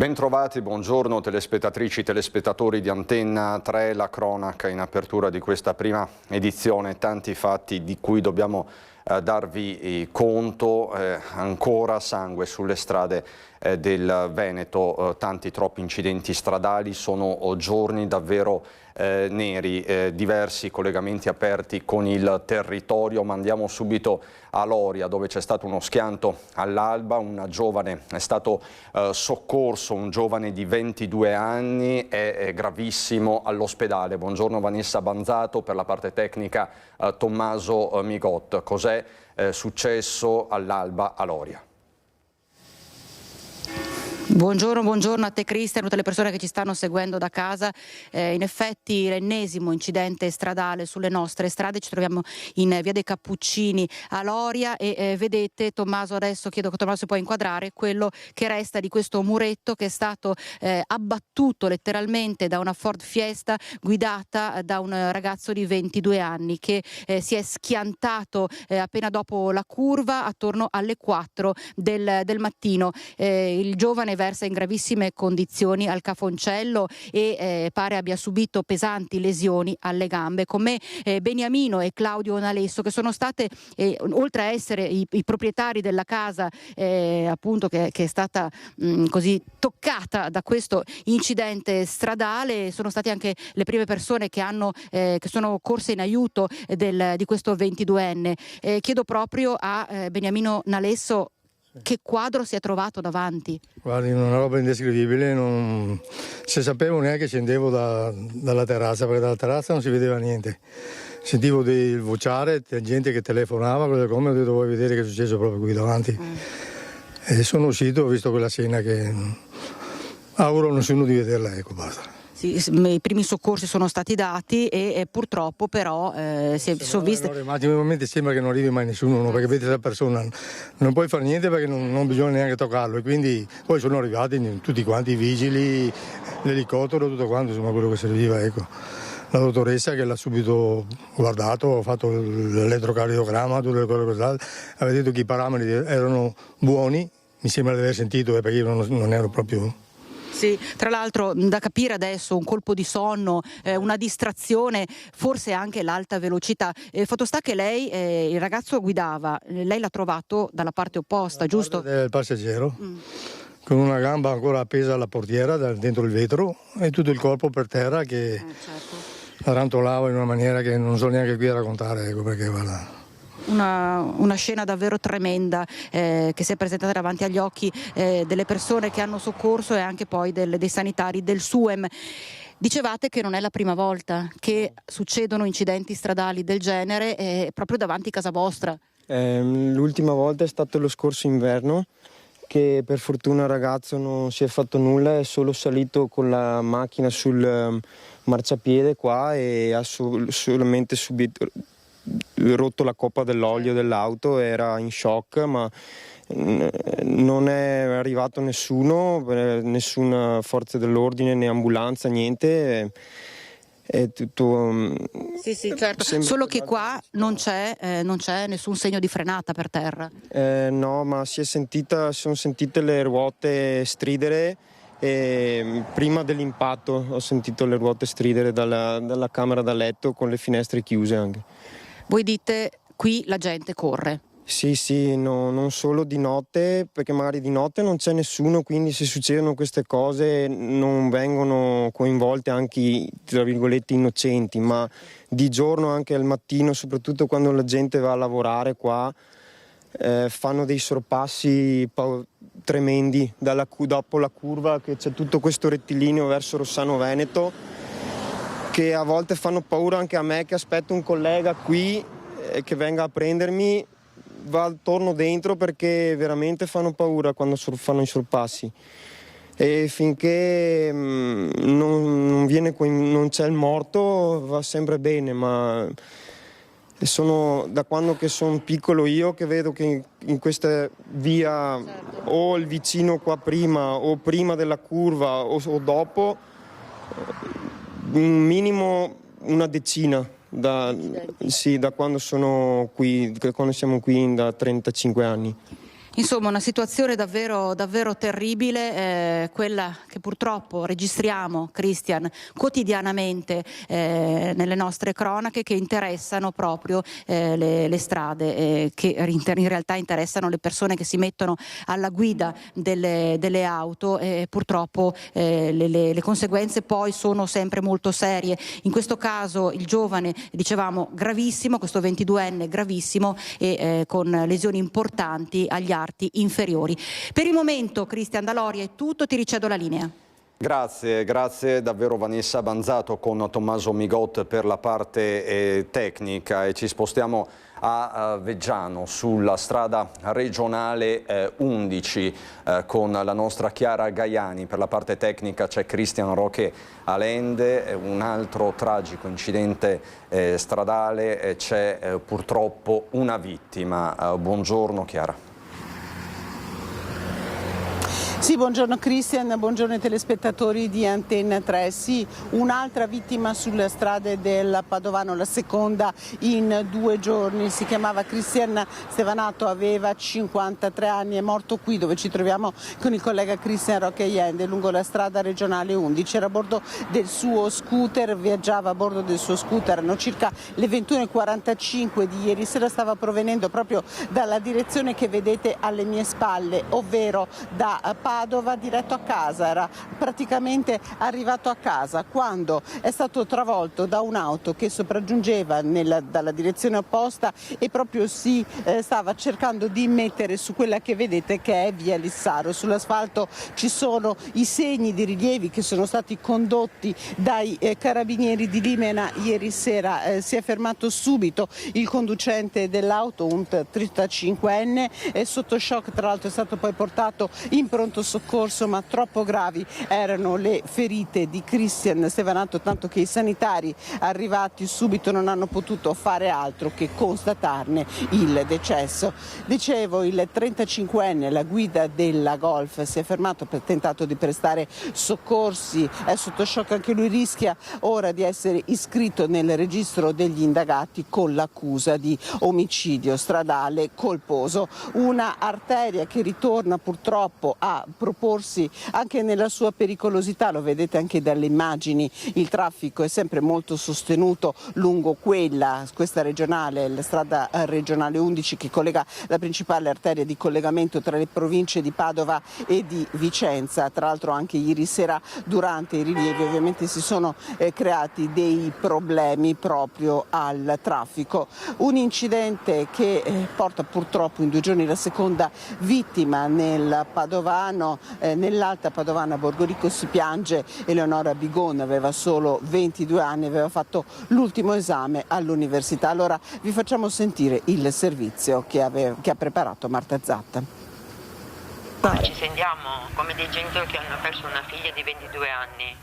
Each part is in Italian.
Bentrovati, buongiorno telespettatrici e telespettatori di Antenna 3, la cronaca in apertura di questa prima edizione, tanti fatti di cui dobbiamo darvi conto, ancora sangue sulle strade del Veneto, tanti troppi incidenti stradali, sono giorni davvero neri, diversi collegamenti aperti con il territorio, ma andiamo subito a Loria dove c'è stato uno schianto all'alba, un giovane è stato soccorso, un giovane di 22 anni è gravissimo all'ospedale. Buongiorno Vanessa Banzato, per la parte tecnica Tommaso Migot. Cos'è successo all'alba a Loria? Buongiorno a te Cristian, a tutte le persone che ci stanno seguendo da casa. In effetti l'ennesimo incidente stradale sulle nostre strade, ci troviamo in via dei Cappuccini a Loria e vedete, Tommaso, adesso chiedo che Tommaso si può inquadrare quello che resta di questo muretto che è stato abbattuto letteralmente da una Ford Fiesta guidata da un ragazzo di 22 anni che si è schiantato appena dopo la curva attorno alle 4 del mattino. Il giovane versa in gravissime condizioni al cafoncello e pare abbia subito pesanti lesioni alle gambe. Con me Beniamino e Claudio Nalesso, che sono state, oltre a essere i proprietari della casa appunto che è stata così toccata da questo incidente stradale, sono state anche le prime persone che sono corse in aiuto di questo 22enne. Chiedo proprio a Beniamino Nalesso che quadro si è trovato davanti. Guardi, una roba indescrivibile, non se sapevo neanche scendevo dalla terrazza, perché dalla terrazza non si vedeva niente. Sentivo del vociare, gente che telefonava, cose come, ho detto vuoi vedere che è successo proprio qui davanti. E sono uscito, ho visto quella scena che auguro a nessuno di vederla, ecco, basta. Sì, i primi soccorsi sono stati dati e purtroppo però sono viste. Ultimamente sembra che non arrivi mai nessuno, no? Perché vedi la persona, non puoi fare niente perché non bisogna neanche toccarlo, e quindi poi sono arrivati tutti quanti i vigili, l'elicottero, tutto quanto, insomma quello che serviva, ecco. La dottoressa che l'ha subito guardato, ha fatto l'elettrocardiogramma, tutte le cose, aveva detto che i parametri erano buoni, mi sembra di aver sentito, perché io non ero proprio. Sì, tra l'altro da capire adesso un colpo di sonno, una distrazione, forse anche l'alta velocità. Fatto sta che lei, il ragazzo guidava, lei l'ha trovato dalla parte opposta, giusto? Del passeggero, con una gamba ancora appesa alla portiera dentro il vetro e tutto il corpo per terra che certo. rantolava in una maniera che non so neanche qui a raccontare, ecco perché guarda. Una scena davvero tremenda che si è presentata davanti agli occhi delle persone che hanno soccorso e anche poi dei sanitari del SUEM. Dicevate che non è la prima volta che succedono incidenti stradali del genere proprio davanti a casa vostra. L'ultima volta è stato lo scorso inverno, che per fortuna il ragazzo non si è fatto nulla, è solo salito con la macchina sul marciapiede qua e ha solamente subito rotto la coppa dell'olio dell'auto, era in shock, ma non è arrivato nessuno, nessuna forza dell'ordine né ambulanza, niente. È tutto. Sì, certo. Solo che qua non c'è nessun segno di frenata per terra. No, ma sono sentite le ruote stridere. E prima dell'impatto ho sentito le ruote stridere dalla camera da letto con le finestre chiuse anche. Voi dite qui la gente corre. Sì, no, non solo di notte, perché magari di notte non c'è nessuno, quindi se succedono queste cose non vengono coinvolte anche, tra virgolette, innocenti, ma di giorno, anche al mattino, soprattutto quando la gente va a lavorare qua, fanno dei sorpassi tremendi dopo la curva, che c'è tutto questo rettilineo verso Rossano Veneto, che a volte fanno paura anche a me, che aspetto un collega qui che venga a prendermi, torno dentro perché veramente fanno paura quando fanno i sorpassi. E finché non c'è il morto va sempre bene, ma sono da quando che sono piccolo io che vedo che in questa via o il vicino qua prima o prima della curva o dopo un minimo una decina da quando sono qui, quando siamo qui da 35 anni. Insomma, una situazione davvero terribile, quella che purtroppo registriamo, Christian, quotidianamente nelle nostre cronache, che interessano proprio le strade, che in realtà interessano le persone che si mettono alla guida delle auto, e purtroppo le conseguenze poi sono sempre molto serie. In questo caso il giovane, dicevamo, gravissimo, questo 22enne gravissimo, e con lesioni importanti agli arti inferiori. Per il momento, Christian, da Loria è tutto, ti ricedo la linea. Grazie davvero Vanessa Banzato con Tommaso Migot per la parte tecnica, e ci spostiamo a Veggiano sulla strada regionale 11 con la nostra Chiara Gaiani. Per la parte tecnica c'è Cristian Roque Alende. Un altro tragico incidente stradale, c'è purtroppo una vittima. Buongiorno Chiara. Sì, buongiorno Christian, buongiorno ai telespettatori di Antenna 3. Sì, un'altra vittima sulle strade del Padovano, la seconda in 2 giorni. Si chiamava Cristian Stevanato, aveva 53 anni, è morto qui dove ci troviamo con il collega Cristian Roque Alende, lungo la strada regionale 11. Era a bordo del suo scooter, viaggiava a bordo del suo scooter, erano circa le 21:45 di ieri sera, stava provenendo proprio dalla direzione che vedete alle mie spalle, ovvero da Padova diretto a casa. Era praticamente arrivato a casa quando è stato travolto da un'auto che sopraggiungeva dalla direzione opposta e proprio si stava cercando di mettere su quella che vedete che è via Lissaro. Sull'asfalto ci sono i segni di rilievi che sono stati condotti dai carabinieri di Limena ieri sera. Si è fermato subito il conducente dell'auto, un 35enne, sotto shock, tra l'altro è stato poi portato in pronto soccorso, ma troppo gravi erano le ferite di Cristian Stevanato, tanto che i sanitari arrivati subito non hanno potuto fare altro che constatarne il decesso. Dicevo, il 35enne, la guida della Golf, si è fermato per tentato di prestare soccorsi, è sotto shock anche lui, rischia ora di essere iscritto nel registro degli indagati con l'accusa di omicidio stradale colposo. Una arteria che ritorna purtroppo a proporsi anche nella sua pericolosità, lo vedete anche dalle immagini. Il traffico è sempre molto sostenuto lungo questa regionale, la strada regionale 11 che collega la principale arteria di collegamento tra le province di Padova e di Vicenza. Tra l'altro anche ieri sera durante i rilievi ovviamente si sono creati dei problemi proprio al traffico. Un incidente che porta purtroppo in 2 giorni la seconda vittima nel Padovano. Nell'Alta Padovana Borgorico si piange Eleonora Bigon, aveva solo 22 anni, aveva fatto l'ultimo esame all'università. Allora vi facciamo sentire il servizio che ha preparato Marta Zatta. Ci sentiamo come dei genitori che hanno perso una figlia di 22 anni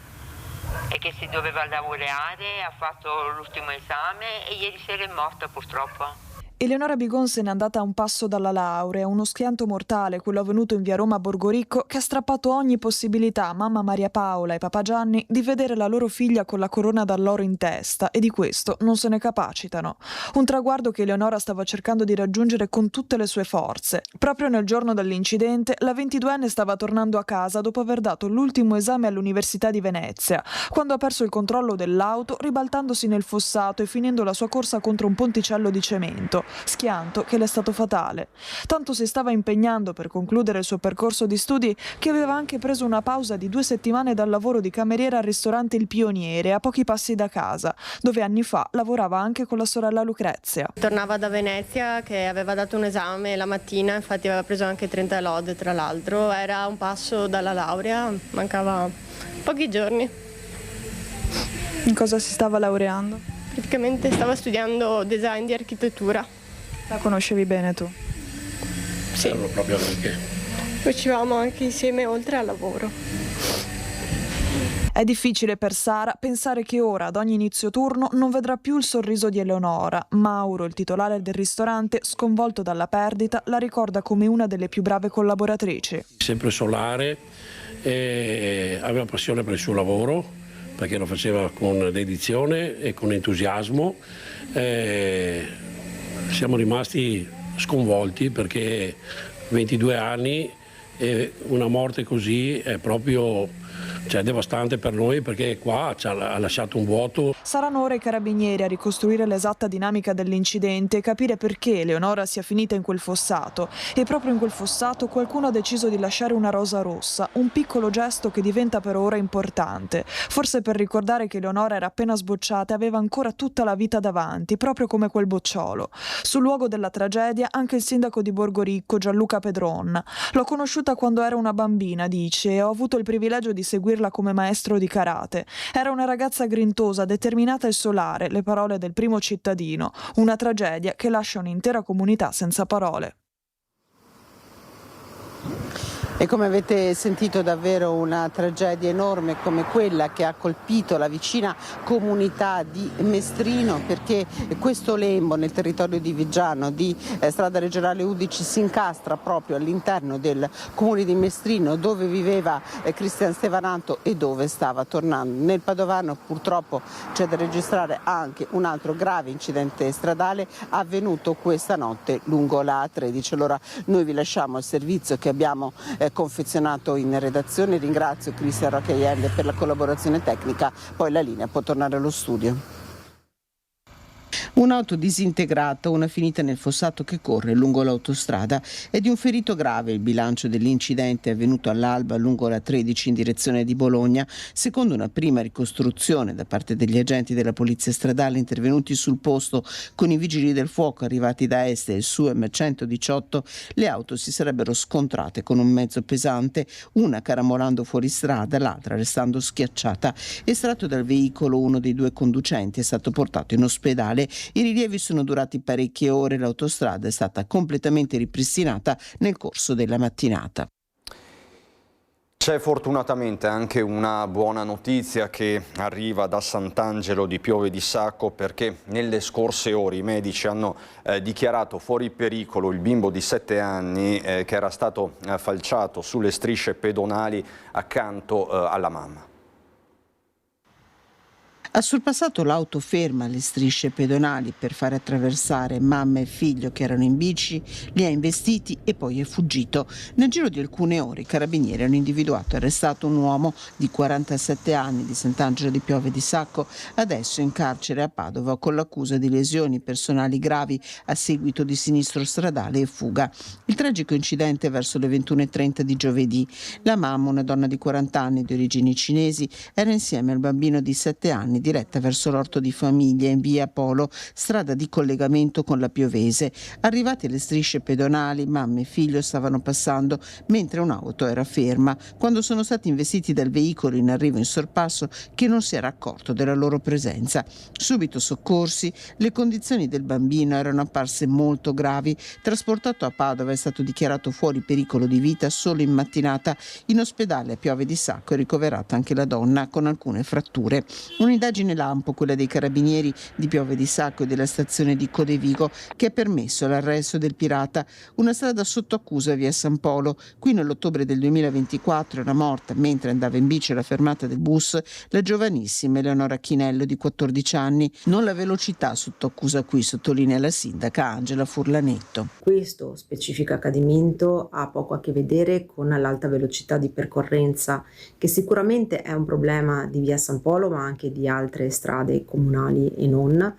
e che si doveva laureare, ha fatto l'ultimo esame e ieri sera è morta purtroppo. Eleonora Bigon se n'è andata a un passo dalla laurea, uno schianto mortale, quello avvenuto in via Roma Borgoricco, che ha strappato ogni possibilità a mamma Maria Paola e papà Gianni di vedere la loro figlia con la corona d'alloro in testa, e di questo non se ne capacitano. Un traguardo che Eleonora stava cercando di raggiungere con tutte le sue forze. Proprio nel giorno dell'incidente, la 22enne stava tornando a casa dopo aver dato l'ultimo esame all'Università di Venezia, quando ha perso il controllo dell'auto, ribaltandosi nel fossato e finendo la sua corsa contro un ponticello di cemento. Schianto che le è stato fatale. Tanto si stava impegnando per concludere il suo percorso di studi che aveva anche preso una pausa di 2 settimane dal lavoro di cameriera al ristorante Il Pioniere, a pochi passi da casa, dove anni fa lavorava anche con la sorella Lucrezia. Tornava da Venezia che aveva dato un esame la mattina, infatti aveva preso anche 30 lode, tra l'altro. Era un passo dalla laurea, mancava pochi giorni. In cosa si stava laureando? Praticamente stava studiando design di architettura. La conoscevi bene tu? Sì. Proprio perché Facevamo anche insieme oltre al lavoro. È difficile per Sara pensare che ora, ad ogni inizio turno, non vedrà più il sorriso di Eleonora. Mauro, il titolare del ristorante, sconvolto dalla perdita, la ricorda come una delle più brave collaboratrici. sempre solare, aveva passione per il suo lavoro, perché lo faceva con dedizione e con entusiasmo. Siamo rimasti sconvolti perché 22 anni e una morte così è proprio devastante per noi, perché qua ha lasciato un vuoto. Saranno ora i carabinieri a ricostruire l'esatta dinamica dell'incidente e capire perché Eleonora sia finita in quel fossato. E proprio in quel fossato qualcuno ha deciso di lasciare una rosa rossa, un piccolo gesto che diventa per ora importante, forse per ricordare che Eleonora era appena sbocciata e aveva ancora tutta la vita davanti, proprio come quel bocciolo. Sul luogo della tragedia anche il sindaco di Borgoricco, Gianluca Pedron. L'ho conosciuta quando era una bambina, dice, e ho avuto il privilegio di seguirla come maestro di karate. Era una ragazza grintosa, determinata e solare, le parole del primo cittadino. Una tragedia che lascia un'intera comunità senza parole. E come avete sentito, davvero una tragedia enorme come quella che ha colpito la vicina comunità di Mestrino, perché questo lembo nel territorio di Viggiano di strada regionale 11 si incastra proprio all'interno del comune di Mestrino, dove viveva Cristian Stevananto e dove stava tornando. Nel Padovano purtroppo c'è da registrare anche un altro grave incidente stradale avvenuto questa notte lungo la A13. Allora noi vi lasciamo il servizio che abbiamo confezionato in redazione. Ringrazio Cristian Rocchaielle per la collaborazione tecnica, poi la linea può tornare allo studio. Un'auto disintegrata, una finita nel fossato che corre lungo l'autostrada e di un ferito grave. Il bilancio dell'incidente è avvenuto all'alba lungo la 13 in direzione di Bologna. Secondo una prima ricostruzione da parte degli agenti della polizia stradale intervenuti sul posto con i vigili del fuoco arrivati da est e il SUEM 118, le auto si sarebbero scontrate con un mezzo pesante, una carambolando fuori strada, l'altra restando schiacciata. Estratto dal veicolo uno dei due conducenti è stato portato in ospedale. I rilievi sono durati parecchie ore, l'autostrada è stata completamente ripristinata nel corso della mattinata. C'è fortunatamente anche una buona notizia che arriva da Sant'Angelo di Piove di Sacco, perché nelle scorse ore i medici hanno dichiarato fuori pericolo il bimbo di 7 anni che era stato falciato sulle strisce pedonali accanto alla mamma. Ha sorpassato l'auto ferma alle strisce pedonali per fare attraversare mamma e figlio che erano in bici, li ha investiti e poi è fuggito. Nel giro di alcune ore i carabinieri hanno individuato e arrestato un uomo di 47 anni di Sant'Angelo di Piove di Sacco, adesso in carcere a Padova con l'accusa di lesioni personali gravi a seguito di sinistro stradale e fuga. Il tragico incidente verso le 21:30 di giovedì. La mamma, una donna di 40 anni di origini cinesi, era insieme al bambino di 7 anni diretta verso l'orto di famiglia in via Polo, strada di collegamento con la Piovese. Arrivati alle strisce pedonali, mamma e figlio stavano passando mentre un'auto era ferma, quando sono stati investiti dal veicolo in arrivo in sorpasso che non si era accorto della loro presenza. Subito soccorsi, le condizioni del bambino erano apparse molto gravi. Trasportato a Padova, è stato dichiarato fuori pericolo di vita solo in mattinata. In ospedale a Piove di Sacco è ricoverata anche la donna con alcune fratture. Un'indagine lampo, quella dei carabinieri di Piove di Sacco e della stazione di Codevigo, che ha permesso l'arresto del pirata. Una strada sotto accusa via San Polo. Qui nell'ottobre del 2024 era morta mentre andava in bici alla fermata del bus la giovanissima Eleonora Chinello di 14 anni. Non la velocità sotto accusa qui, sottolinea la sindaca Angela Furlanetto. Questo specifico accadimento ha poco a che vedere con l'alta velocità di percorrenza, che sicuramente è un problema di via San Polo ma anche di altre strade comunali e non.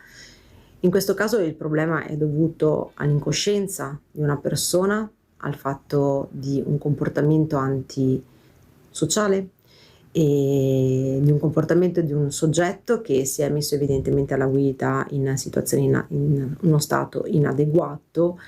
In questo caso il problema è dovuto all'incoscienza di una persona, al fatto di un comportamento antisociale e di un comportamento di un soggetto che si è messo evidentemente alla guida in situazioni in uno stato inadeguato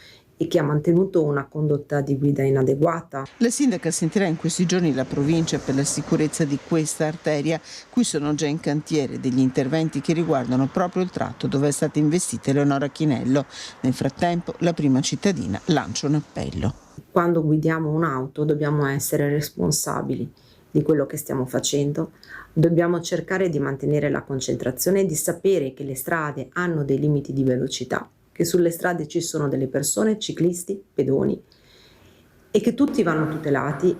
e che ha mantenuto una condotta di guida inadeguata. La sindaca sentirà in questi giorni la provincia per la sicurezza di questa arteria. Qui sono già in cantiere degli interventi che riguardano proprio il tratto dove è stata investita Eleonora Chinello. Nel frattempo la prima cittadina lancia un appello. Quando guidiamo un'auto dobbiamo essere responsabili di quello che stiamo facendo, dobbiamo cercare di mantenere la concentrazione e di sapere che le strade hanno dei limiti di velocità, che sulle strade ci sono delle persone, ciclisti, pedoni e che tutti vanno tutelati.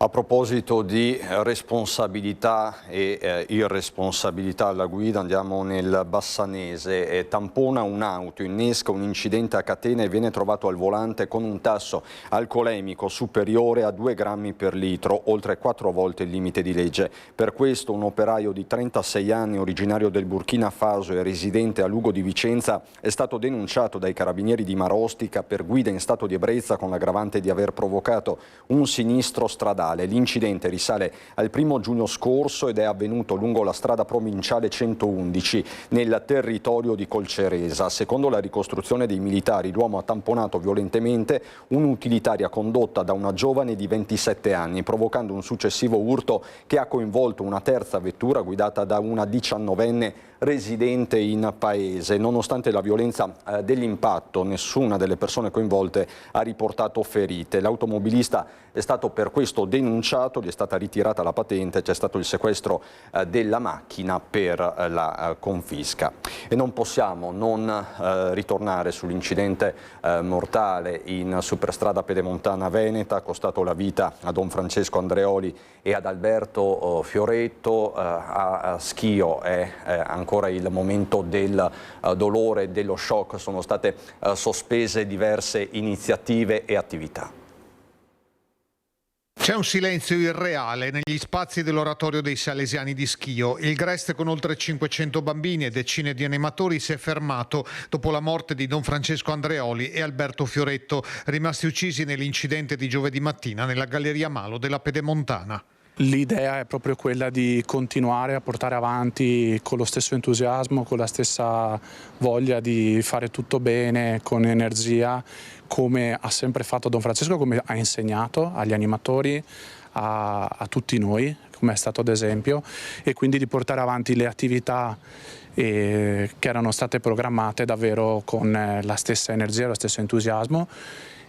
A proposito di responsabilità e irresponsabilità alla guida, andiamo nel Bassanese. Tampona un'auto, innesca un incidente a catena e viene trovato al volante con un tasso alcolemico superiore a 2 grammi per litro, oltre 4 volte il limite di legge. Per questo un operaio di 36 anni, originario del Burkina Faso e residente a Lugo di Vicenza, è stato denunciato dai carabinieri di Marostica per guida in stato di ebbrezza con l'aggravante di aver provocato un sinistro stradale. L'incidente risale al 1 giugno scorso ed è avvenuto lungo la strada provinciale 111 nel territorio di Colceresa. Secondo la ricostruzione dei militari, l'uomo ha tamponato violentemente un'utilitaria condotta da una giovane di 27 anni, provocando un successivo urto che ha coinvolto una terza vettura guidata da una 19enne residente in paese. Nonostante la violenza dell'impatto, nessuna delle persone coinvolte ha riportato ferite. L'automobilista è stato per questo denunciato, gli è stata ritirata la patente, c'è stato il sequestro della macchina per la confisca. E non possiamo non ritornare sull'incidente mortale in superstrada pedemontana veneta, costato la vita a Don Francesco Andreoli e ad Alberto Fioretto. A Schio è ancora il momento del dolore e dello shock, sono state sospese diverse iniziative e attività. C'è un silenzio irreale negli spazi dell'oratorio dei Salesiani di Schio. Il Grest, con oltre 500 bambini e decine di animatori, si è fermato dopo la morte di Don Francesco Andreoli e Alberto Fioretto, rimasti uccisi nell'incidente di giovedì mattina nella Galleria Malo della Pedemontana. L'idea è proprio quella di continuare a portare avanti con lo stesso entusiasmo, con la stessa voglia di fare tutto bene, con energia, come ha sempre fatto Don Francesco, come ha insegnato agli animatori, a tutti noi, come è stato ad esempio, e quindi di portare avanti le attività che erano state programmate davvero con la stessa energia, lo stesso entusiasmo,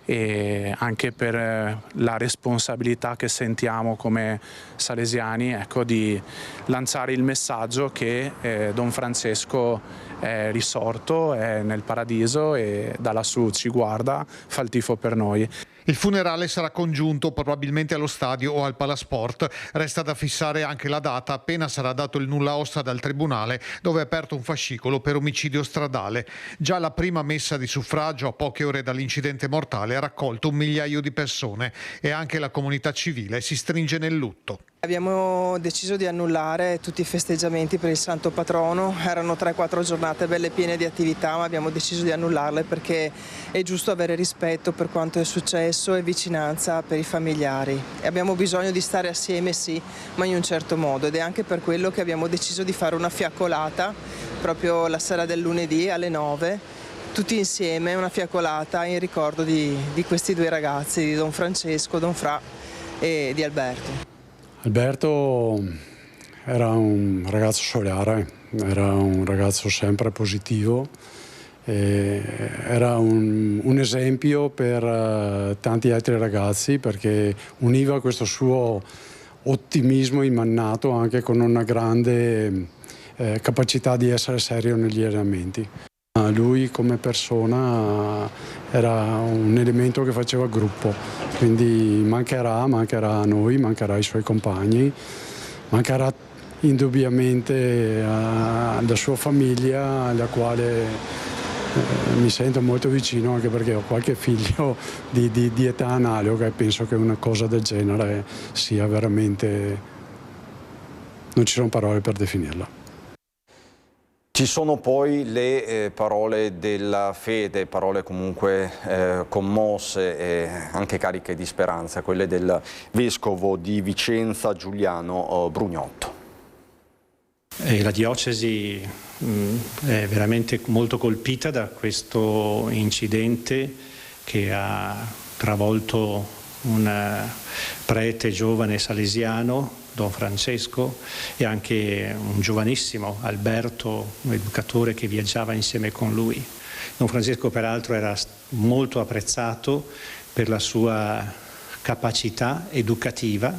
e anche per la responsabilità che sentiamo come salesiani, ecco, di lanciare il messaggio che Don Francesco è risorto, è nel paradiso e da lassù ci guarda, fa il tifo per noi. Il funerale sarà congiunto probabilmente allo stadio o al Palasport. Resta da fissare anche la data appena sarà dato il nulla osta dal Tribunale, dove è aperto un fascicolo per omicidio stradale. Già la prima messa di suffragio a poche ore dall'incidente mortale ha raccolto 1 migliaio di persone e anche la comunità civile si stringe nel lutto. Abbiamo deciso di annullare tutti i festeggiamenti per il Santo Patrono, erano 3-4 giornate belle piene di attività, ma abbiamo deciso di annullarle perché è giusto avere rispetto per quanto è successo e vicinanza per i familiari. E abbiamo bisogno di stare assieme, sì, ma in un certo modo, ed è anche per quello che abbiamo deciso di fare una fiaccolata proprio la sera del lunedì alle 9, tutti insieme, una fiaccolata in ricordo di questi 2 ragazzi, di Don Francesco, Don Fra e di Alberto. Alberto era un ragazzo solare, era un ragazzo sempre positivo, era un esempio per tanti altri ragazzi perché univa questo suo ottimismo immannato anche con una grande capacità di essere serio negli allenamenti. Lui come persona era un elemento che faceva gruppo, quindi mancherà a noi, mancherà ai suoi compagni, mancherà indubbiamente alla sua famiglia, alla quale mi sento molto vicino, anche perché ho qualche figlio di età analoga e penso che una cosa del genere sia veramente, non ci sono parole per definirla. Ci sono poi le parole della fede, parole comunque commosse e anche cariche di speranza, quelle del vescovo di Vicenza Giuliano Brugnotto. La diocesi è veramente molto colpita da questo incidente che ha travolto un prete giovane salesiano, Don Francesco, e anche un giovanissimo Alberto, un educatore che viaggiava insieme con lui. Don Francesco peraltro era molto apprezzato per la sua capacità educativa,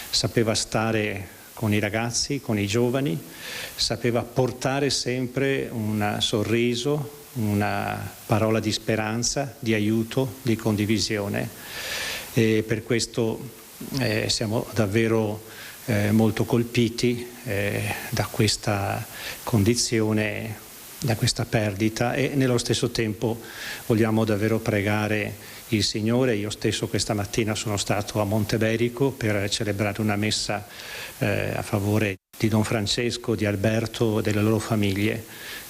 sapeva stare con i ragazzi, con i giovani, sapeva portare sempre un sorriso, una parola di speranza, di aiuto, di condivisione. E per questo siamo davvero molto colpiti da questa condizione, da questa perdita, e nello stesso tempo vogliamo davvero pregare il Signore. Io stesso questa mattina sono stato a Monteberico per celebrare una messa a favore di Don Francesco, di Alberto e delle loro famiglie,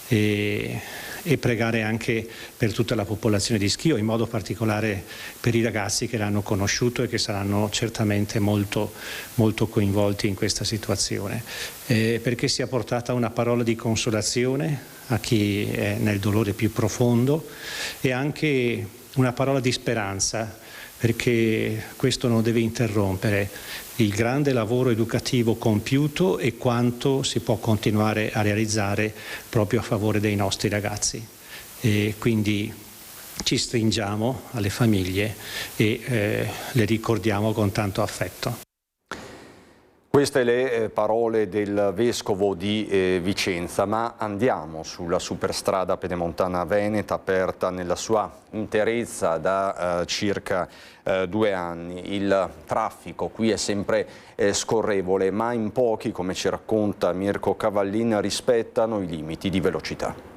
e pregare anche per tutta la popolazione di Schio, in modo particolare per i ragazzi che l'hanno conosciuto e che saranno certamente molto, molto coinvolti in questa situazione, perché sia portata una parola di consolazione a chi è nel dolore più profondo e anche una parola di speranza, perché questo non deve interrompere il grande lavoro educativo compiuto e quanto si può continuare a realizzare proprio a favore dei nostri ragazzi. E quindi ci stringiamo alle famiglie e le ricordiamo con tanto affetto. Queste le parole del Vescovo di Vicenza, ma andiamo sulla superstrada pedemontana veneta, aperta nella sua interezza da circa 2 anni. Il traffico qui è sempre scorrevole, ma in pochi, come ci racconta Mirko Cavallin, rispettano i limiti di velocità.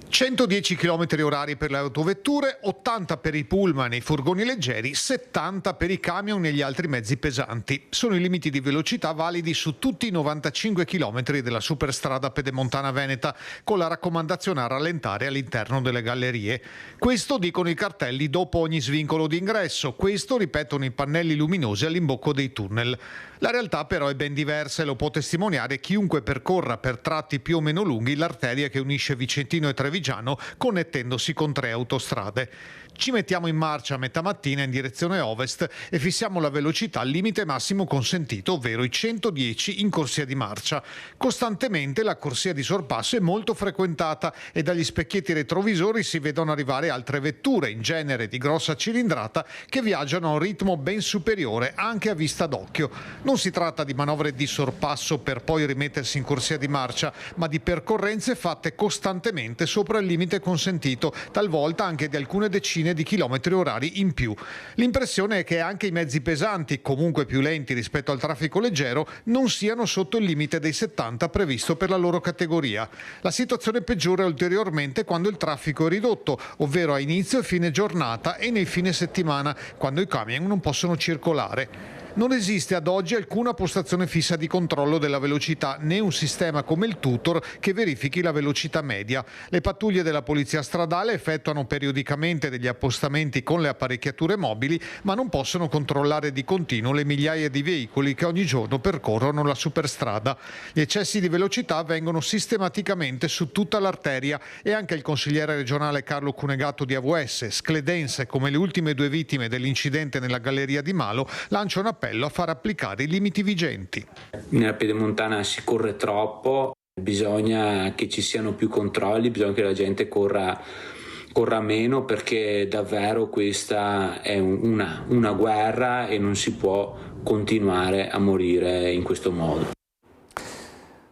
110 km/h per le autovetture, 80 per i pullman e i furgoni leggeri, 70 per i camion e gli altri mezzi pesanti. Sono i limiti di velocità validi su tutti i 95 km della superstrada pedemontana veneta, con la raccomandazione a rallentare all'interno delle gallerie. Questo dicono i cartelli dopo ogni svincolo d'ingresso, questo ripetono i pannelli luminosi all'imbocco dei tunnel. La realtà però è ben diversa e lo può testimoniare chiunque percorra per tratti più o meno lunghi l'arteria che unisce Vicentino e Trevigiano, connettendosi con 3 autostrade. Ci mettiamo in marcia a metà mattina in direzione ovest e fissiamo la velocità al limite massimo consentito, ovvero i 110 in corsia di marcia. Costantemente la corsia di sorpasso è molto frequentata e dagli specchietti retrovisori si vedono arrivare altre vetture, in genere di grossa cilindrata, che viaggiano a un ritmo ben superiore anche a vista d'occhio. Non si tratta di manovre di sorpasso per poi rimettersi in corsia di marcia, ma di percorrenze fatte costantemente sopra il limite consentito, talvolta anche di alcune decine di chilometri orari in più. L'impressione è che anche i mezzi pesanti, comunque più lenti rispetto al traffico leggero, non siano sotto il limite dei 70 previsto per la loro categoria. La situazione peggiora ulteriormente quando il traffico è ridotto, ovvero a inizio e fine giornata e nei fine settimana, quando i camion non possono circolare. Non esiste ad oggi alcuna postazione fissa di controllo della velocità, né un sistema come il Tutor che verifichi la velocità media. Le pattuglie della polizia stradale effettuano periodicamente degli appostamenti con le apparecchiature mobili, ma non possono controllare di continuo le migliaia di veicoli che ogni giorno percorrono la superstrada. Gli eccessi di velocità avvengono sistematicamente su tutta l'arteria e anche il consigliere regionale Carlo Cunegato di AVS, scledense come le ultime 2 vittime dell'incidente nella galleria di Malo, lancia un appello a far applicare i limiti vigenti. Nella pedemontana si corre troppo, bisogna che ci siano più controlli, bisogna che la gente corra meno, perché davvero questa è una guerra e non si può continuare a morire in questo modo.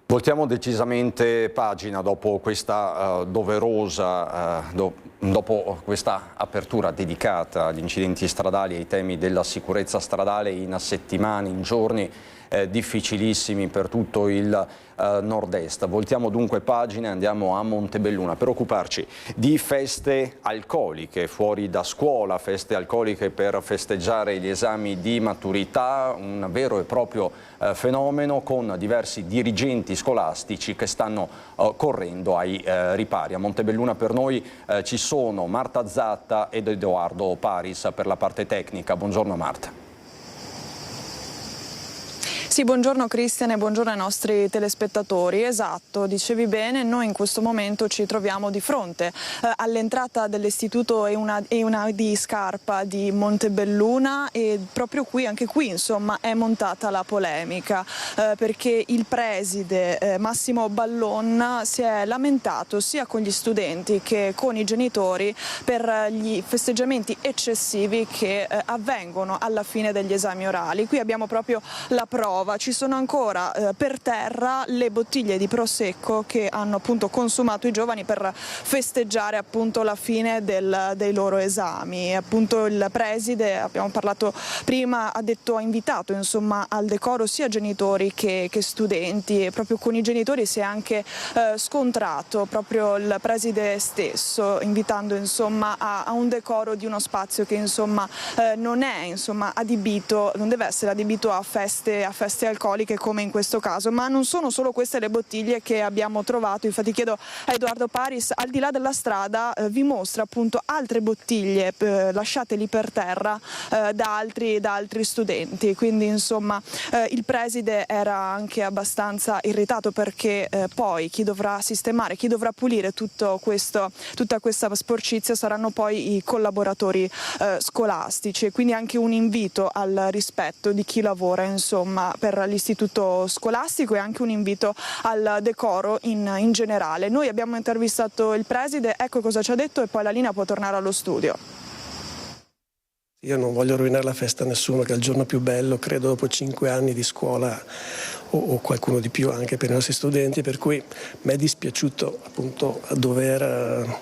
Voltiamo decisamente pagina dopo questa dopo questa apertura dedicata agli incidenti stradali e ai temi della sicurezza stradale in settimane, in giorni difficilissimi per tutto il nord-est. Voltiamo dunque pagina e andiamo a Montebelluna per occuparci di feste alcoliche fuori da scuola, feste alcoliche per festeggiare gli esami di maturità, un vero e proprio fenomeno con diversi dirigenti scolastici che stanno correndo ai ripari. A Montebelluna per noi ci sono Marta Zatta ed Edoardo Paris per la parte tecnica. Buongiorno Marta. Sì, buongiorno Cristian e buongiorno ai nostri telespettatori. Esatto, dicevi bene, noi in questo momento ci troviamo di fronte all'entrata dell'istituto Euna di Scarpa di Montebelluna e proprio qui, anche qui insomma, è montata la polemica perché il preside Massimo Ballon si è lamentato sia con gli studenti che con i genitori per gli festeggiamenti eccessivi che avvengono alla fine degli esami orali. Qui abbiamo proprio la prova prova ci sono ancora per terra le bottiglie di prosecco che hanno appunto consumato i giovani per festeggiare appunto la fine dei loro esami. Appunto il preside, abbiamo parlato prima, ha invitato insomma al decoro sia genitori che studenti, e proprio con i genitori si è anche scontrato proprio il preside stesso, invitando insomma a un decoro di uno spazio che insomma non è insomma adibito, non deve essere adibito a feste alcoliche come in questo caso. Ma non sono solo queste le bottiglie che abbiamo trovato, infatti chiedo a Edoardo Paris, al di là della strada vi mostra appunto altre bottiglie lasciate lì per terra da altri studenti, quindi insomma il preside era anche abbastanza irritato perché poi chi dovrà sistemare, chi dovrà pulire tutta questa sporcizia saranno poi i collaboratori scolastici, e quindi anche un invito al rispetto di chi lavora insomma per l'istituto scolastico, e anche un invito al decoro in generale. Noi abbiamo intervistato il preside, ecco cosa ci ha detto, e poi la linea può tornare allo studio. Io non voglio rovinare la festa a nessuno, che è il giorno più bello, credo, dopo 5 anni di scuola o qualcuno di più anche per i nostri studenti, per cui mi è dispiaciuto appunto dover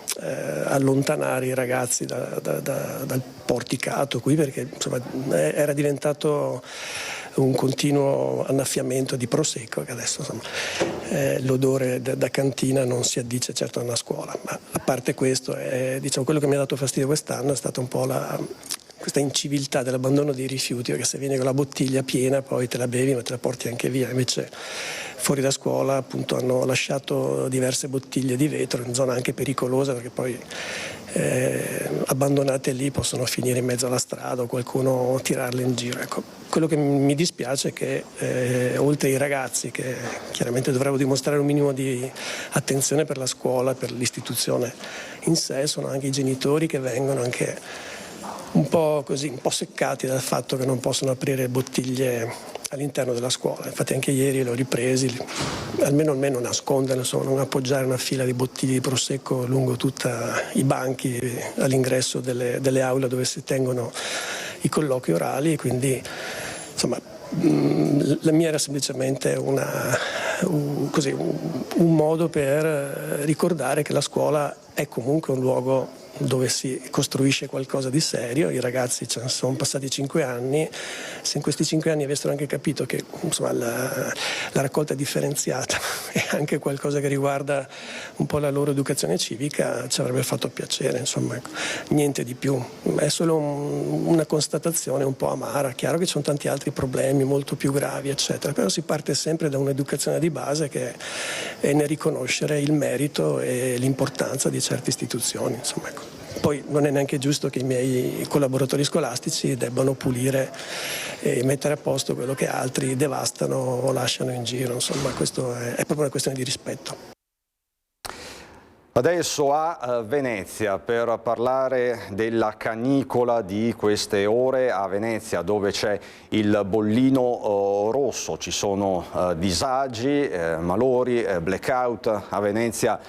allontanare i ragazzi dal porticato qui, perché insomma era diventato un continuo annaffiamento di prosecco, che adesso insomma l'odore da cantina non si addice certo a una scuola. Ma a parte questo, diciamo, quello che mi ha dato fastidio quest'anno è stata un po' questa inciviltà dell'abbandono dei rifiuti, perché se vieni con la bottiglia piena poi te la bevi ma te la porti anche via. Invece fuori da scuola appunto hanno lasciato diverse bottiglie di vetro in zona anche pericolosa, perché poi abbandonate lì possono finire in mezzo alla strada o qualcuno tirarle in giro. Ecco, quello che mi dispiace è che oltre ai ragazzi, che chiaramente dovrebbero dimostrare un minimo di attenzione per la scuola, per l'istituzione in sé, sono anche i genitori che vengono anche un po' seccati dal fatto che non possono aprire bottiglie all'interno della scuola. Infatti anche ieri li ho ripresi, almeno non nascondere, insomma, non appoggiare una fila di bottiglie di prosecco lungo tutti i banchi all'ingresso delle aule dove si tengono i colloqui orali. Quindi insomma la mia era semplicemente un modo per ricordare che la scuola è comunque un luogo dove si costruisce qualcosa di serio. I ragazzi sono passati 5 anni, se in questi 5 anni avessero anche capito che insomma, la raccolta differenziata è anche qualcosa che riguarda un po' la loro educazione civica, ci avrebbe fatto piacere, insomma, ecco. Niente di più, è solo una constatazione un po' amara. Chiaro che ci sono tanti altri problemi molto più gravi eccetera, però si parte sempre da un'educazione di base che è nel riconoscere il merito e l'importanza di certe istituzioni, insomma, ecco. Poi non è neanche giusto che i miei collaboratori scolastici debbano pulire e mettere a posto quello che altri devastano o lasciano in giro, insomma questo è proprio una questione di rispetto. Adesso a Venezia per parlare della canicola di queste ore a Venezia, dove c'è il bollino rosso, ci sono disagi, malori, blackout a Venezia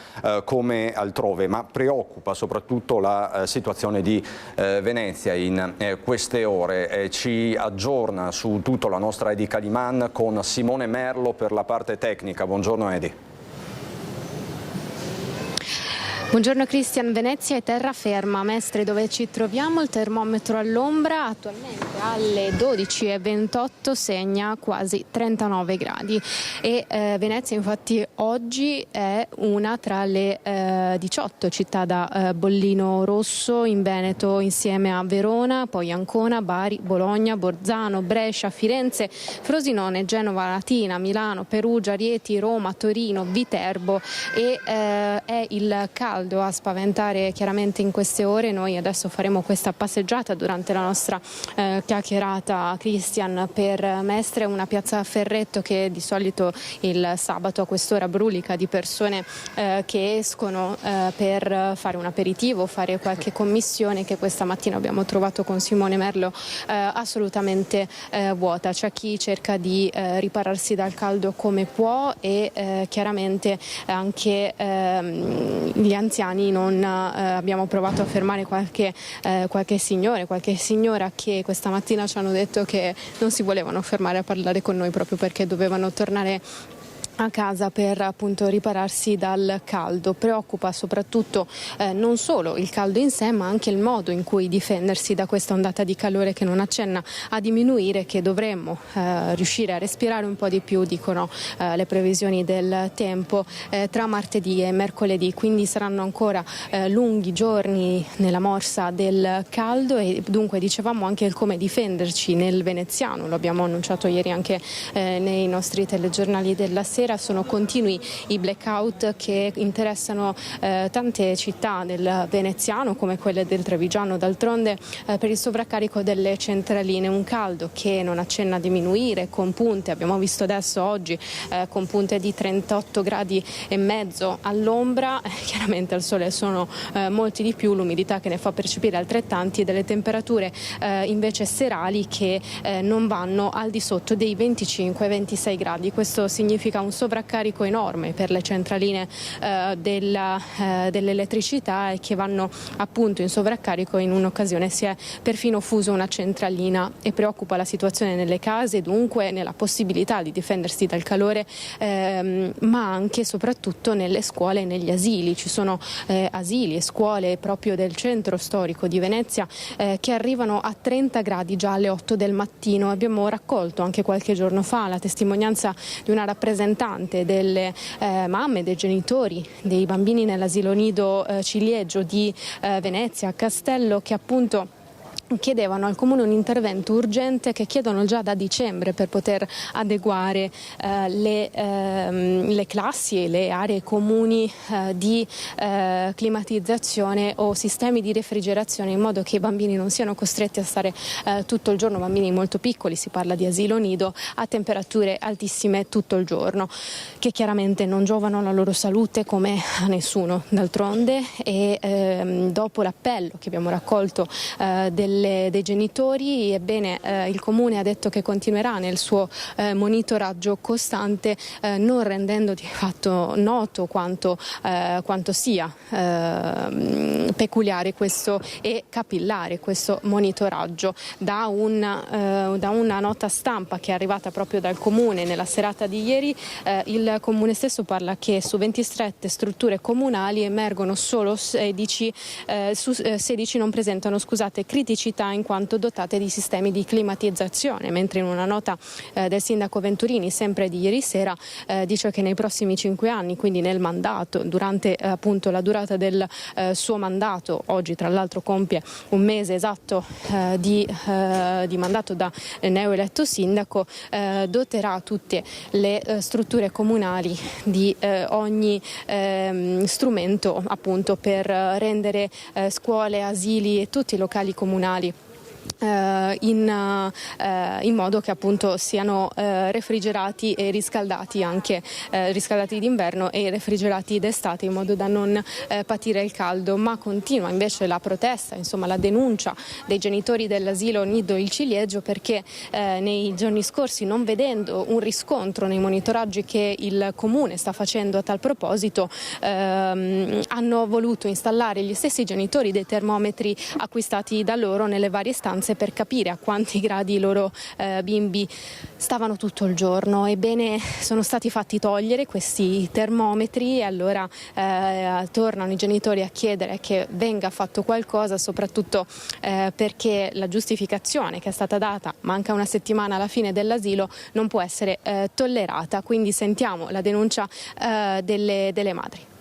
come altrove, ma preoccupa soprattutto la situazione di Venezia in queste ore. Ci aggiorna su tutto la nostra Edi Caliman con Simone Merlo per la parte tecnica. Buongiorno Edi. Buongiorno Cristian, Venezia è terraferma. Mestre, dove ci troviamo, il termometro all'ombra attualmente alle 12:28 segna quasi 39 gradi e Venezia infatti oggi è una tra le 18 città da bollino rosso in Veneto, insieme a Verona, poi Ancona, Bari, Bologna, Bolzano, Brescia, Firenze, Frosinone, Genova, Latina, Milano, Perugia, Rieti, Roma, Torino, Viterbo e è il caldo a spaventare chiaramente in queste ore. Noi adesso faremo questa passeggiata durante la nostra chiacchierata, Cristian, per Mestre, una piazza Ferretto che di solito il sabato a quest'ora brulica di persone che escono per fare un aperitivo, fare qualche commissione, che questa mattina abbiamo trovato con Simone Merlo assolutamente vuota. C'è chi cerca di ripararsi dal caldo come può e chiaramente anche gli anziani non abbiamo provato a fermare qualche signore, qualche signora che questa mattina ci hanno detto che non si volevano fermare a parlare con noi proprio perché dovevano tornare a casa per appunto ripararsi dal caldo. Preoccupa soprattutto non solo il caldo in sé, ma anche il modo in cui difendersi da questa ondata di calore che non accenna a diminuire, che dovremmo riuscire a respirare un po' di più, dicono le previsioni del tempo, tra martedì e mercoledì. Quindi saranno ancora lunghi giorni nella morsa del caldo e dunque dicevamo anche il come difenderci nel veneziano, lo abbiamo annunciato ieri anche nei nostri telegiornali della sera. Sono continui i blackout che interessano tante città del veneziano come quelle del trevigiano, d'altronde per il sovraccarico delle centraline, un caldo che non accenna a diminuire, con punte, abbiamo visto adesso oggi, con punte di 38 gradi e mezzo all'ombra, chiaramente al sole sono molti di più, l'umidità che ne fa percepire altrettanti e delle temperature invece serali che non vanno al di sotto dei 25-26 gradi. Questo significa un sovraccarico enorme per le centraline dell'elettricità e che vanno appunto in sovraccarico. In un'occasione si è perfino fuso una centralina e preoccupa la situazione nelle case, dunque nella possibilità di difendersi dal calore, ma anche e soprattutto nelle scuole e negli asili. Ci sono asili e scuole proprio del centro storico di Venezia che arrivano a 30 gradi già alle 8 del mattino. Abbiamo raccolto anche qualche giorno fa la testimonianza di una rappresentante delle mamme, dei genitori, dei bambini nell'asilo nido Ciliegio di Venezia, Castello, che appunto chiedevano al Comune un intervento urgente, che chiedono già da dicembre per poter adeguare le classi e le aree comuni di climatizzazione o sistemi di refrigerazione, in modo che i bambini non siano costretti a stare tutto il giorno, bambini molto piccoli, si parla di asilo nido, a temperature altissime tutto il giorno, che chiaramente non giovano alla loro salute come a nessuno d'altronde. E dopo l'appello che abbiamo raccolto dei genitori, ebbene il Comune ha detto che continuerà nel suo monitoraggio costante, non rendendo di fatto noto quanto sia peculiare questo e capillare questo monitoraggio. Da una nota stampa che è arrivata proprio dal Comune nella serata di ieri, il Comune stesso parla che su 27 strutture comunali emergono solo 16, su 16 non presentano criticità in quanto dotate di sistemi di climatizzazione, mentre in una nota del sindaco Venturini, sempre di ieri sera, dice che nei prossimi 5 anni, quindi nel mandato, durante appunto la durata del suo mandato, oggi tra l'altro compie un mese esatto di mandato da neoeletto sindaco, doterà tutte le strutture comunali di ogni strumento appunto per rendere scuole, asili e tutti i locali comunali in modo che appunto siano refrigerati e riscaldati, anche riscaldati d'inverno e refrigerati d'estate, in modo da non patire il caldo. Ma continua invece la protesta, insomma la denuncia dei genitori dell'asilo nido Il Ciliegio, perché nei giorni scorsi, non vedendo un riscontro nei monitoraggi che il Comune sta facendo a tal proposito, hanno voluto installare gli stessi genitori dei termometri acquistati da loro nelle varie stanze per capire a quanti gradi i loro bimbi stavano tutto il giorno. Ebbene, sono stati fatti togliere questi termometri e allora tornano i genitori a chiedere che venga fatto qualcosa, soprattutto perché la giustificazione che è stata data, manca una settimana alla fine dell'asilo, non può essere tollerata. Quindi sentiamo la denuncia delle madri.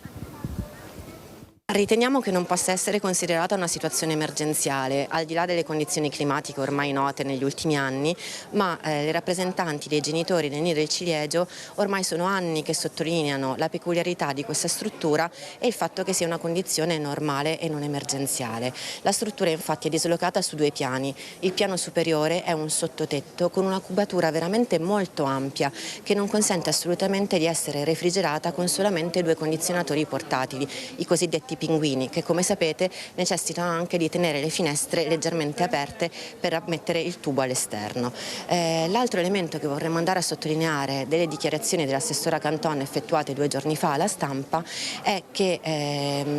Riteniamo che non possa essere considerata una situazione emergenziale, al di là delle condizioni climatiche ormai note negli ultimi anni, ma le rappresentanti dei genitori del nido del Ciliegio ormai sono anni che sottolineano la peculiarità di questa struttura e il fatto che sia una condizione normale e non emergenziale. La struttura infatti è dislocata su 2 piani. Il piano superiore è un sottotetto con una cubatura veramente molto ampia che non consente assolutamente di essere refrigerata con solamente 2 condizionatori portatili, i cosiddetti tanti pinguini che, come sapete, necessitano anche di tenere le finestre leggermente aperte per mettere il tubo all'esterno. L'altro elemento che vorremmo andare a sottolineare delle dichiarazioni dell'assessora Canton effettuate 2 giorni fa alla stampa è che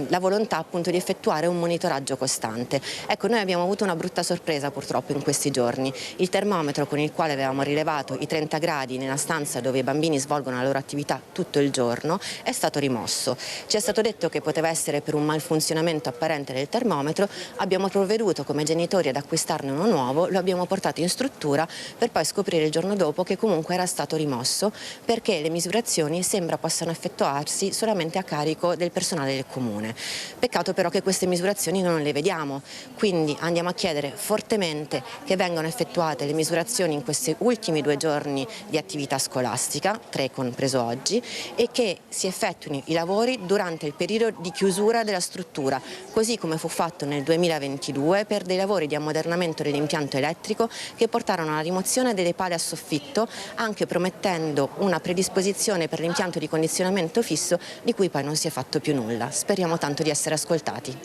la volontà appunto di effettuare un monitoraggio costante. Ecco, noi abbiamo avuto una brutta sorpresa purtroppo in questi giorni. Il termometro con il quale avevamo rilevato i 30 gradi nella stanza dove i bambini svolgono la loro attività tutto il giorno è stato rimosso. Ci è stato detto che poteva essere per un malfunzionamento apparente del termometro, abbiamo provveduto come genitori ad acquistarne uno nuovo, lo abbiamo portato in struttura per poi scoprire il giorno dopo che comunque era stato rimosso perché le misurazioni sembra possano effettuarsi solamente a carico del personale del comune. Peccato però che queste misurazioni non le vediamo, quindi andiamo a chiedere fortemente che vengano effettuate le misurazioni in questi ultimi 2 giorni di attività scolastica, 3 compreso oggi, e che si effettuino i lavori durante il periodo di chiusura della struttura, così come fu fatto nel 2022 per dei lavori di ammodernamento dell'impianto elettrico che portarono alla rimozione delle pale a soffitto, anche promettendo una predisposizione per l'impianto di condizionamento fisso di cui poi non si è fatto più nulla. Speriamo tanto di essere ascoltati.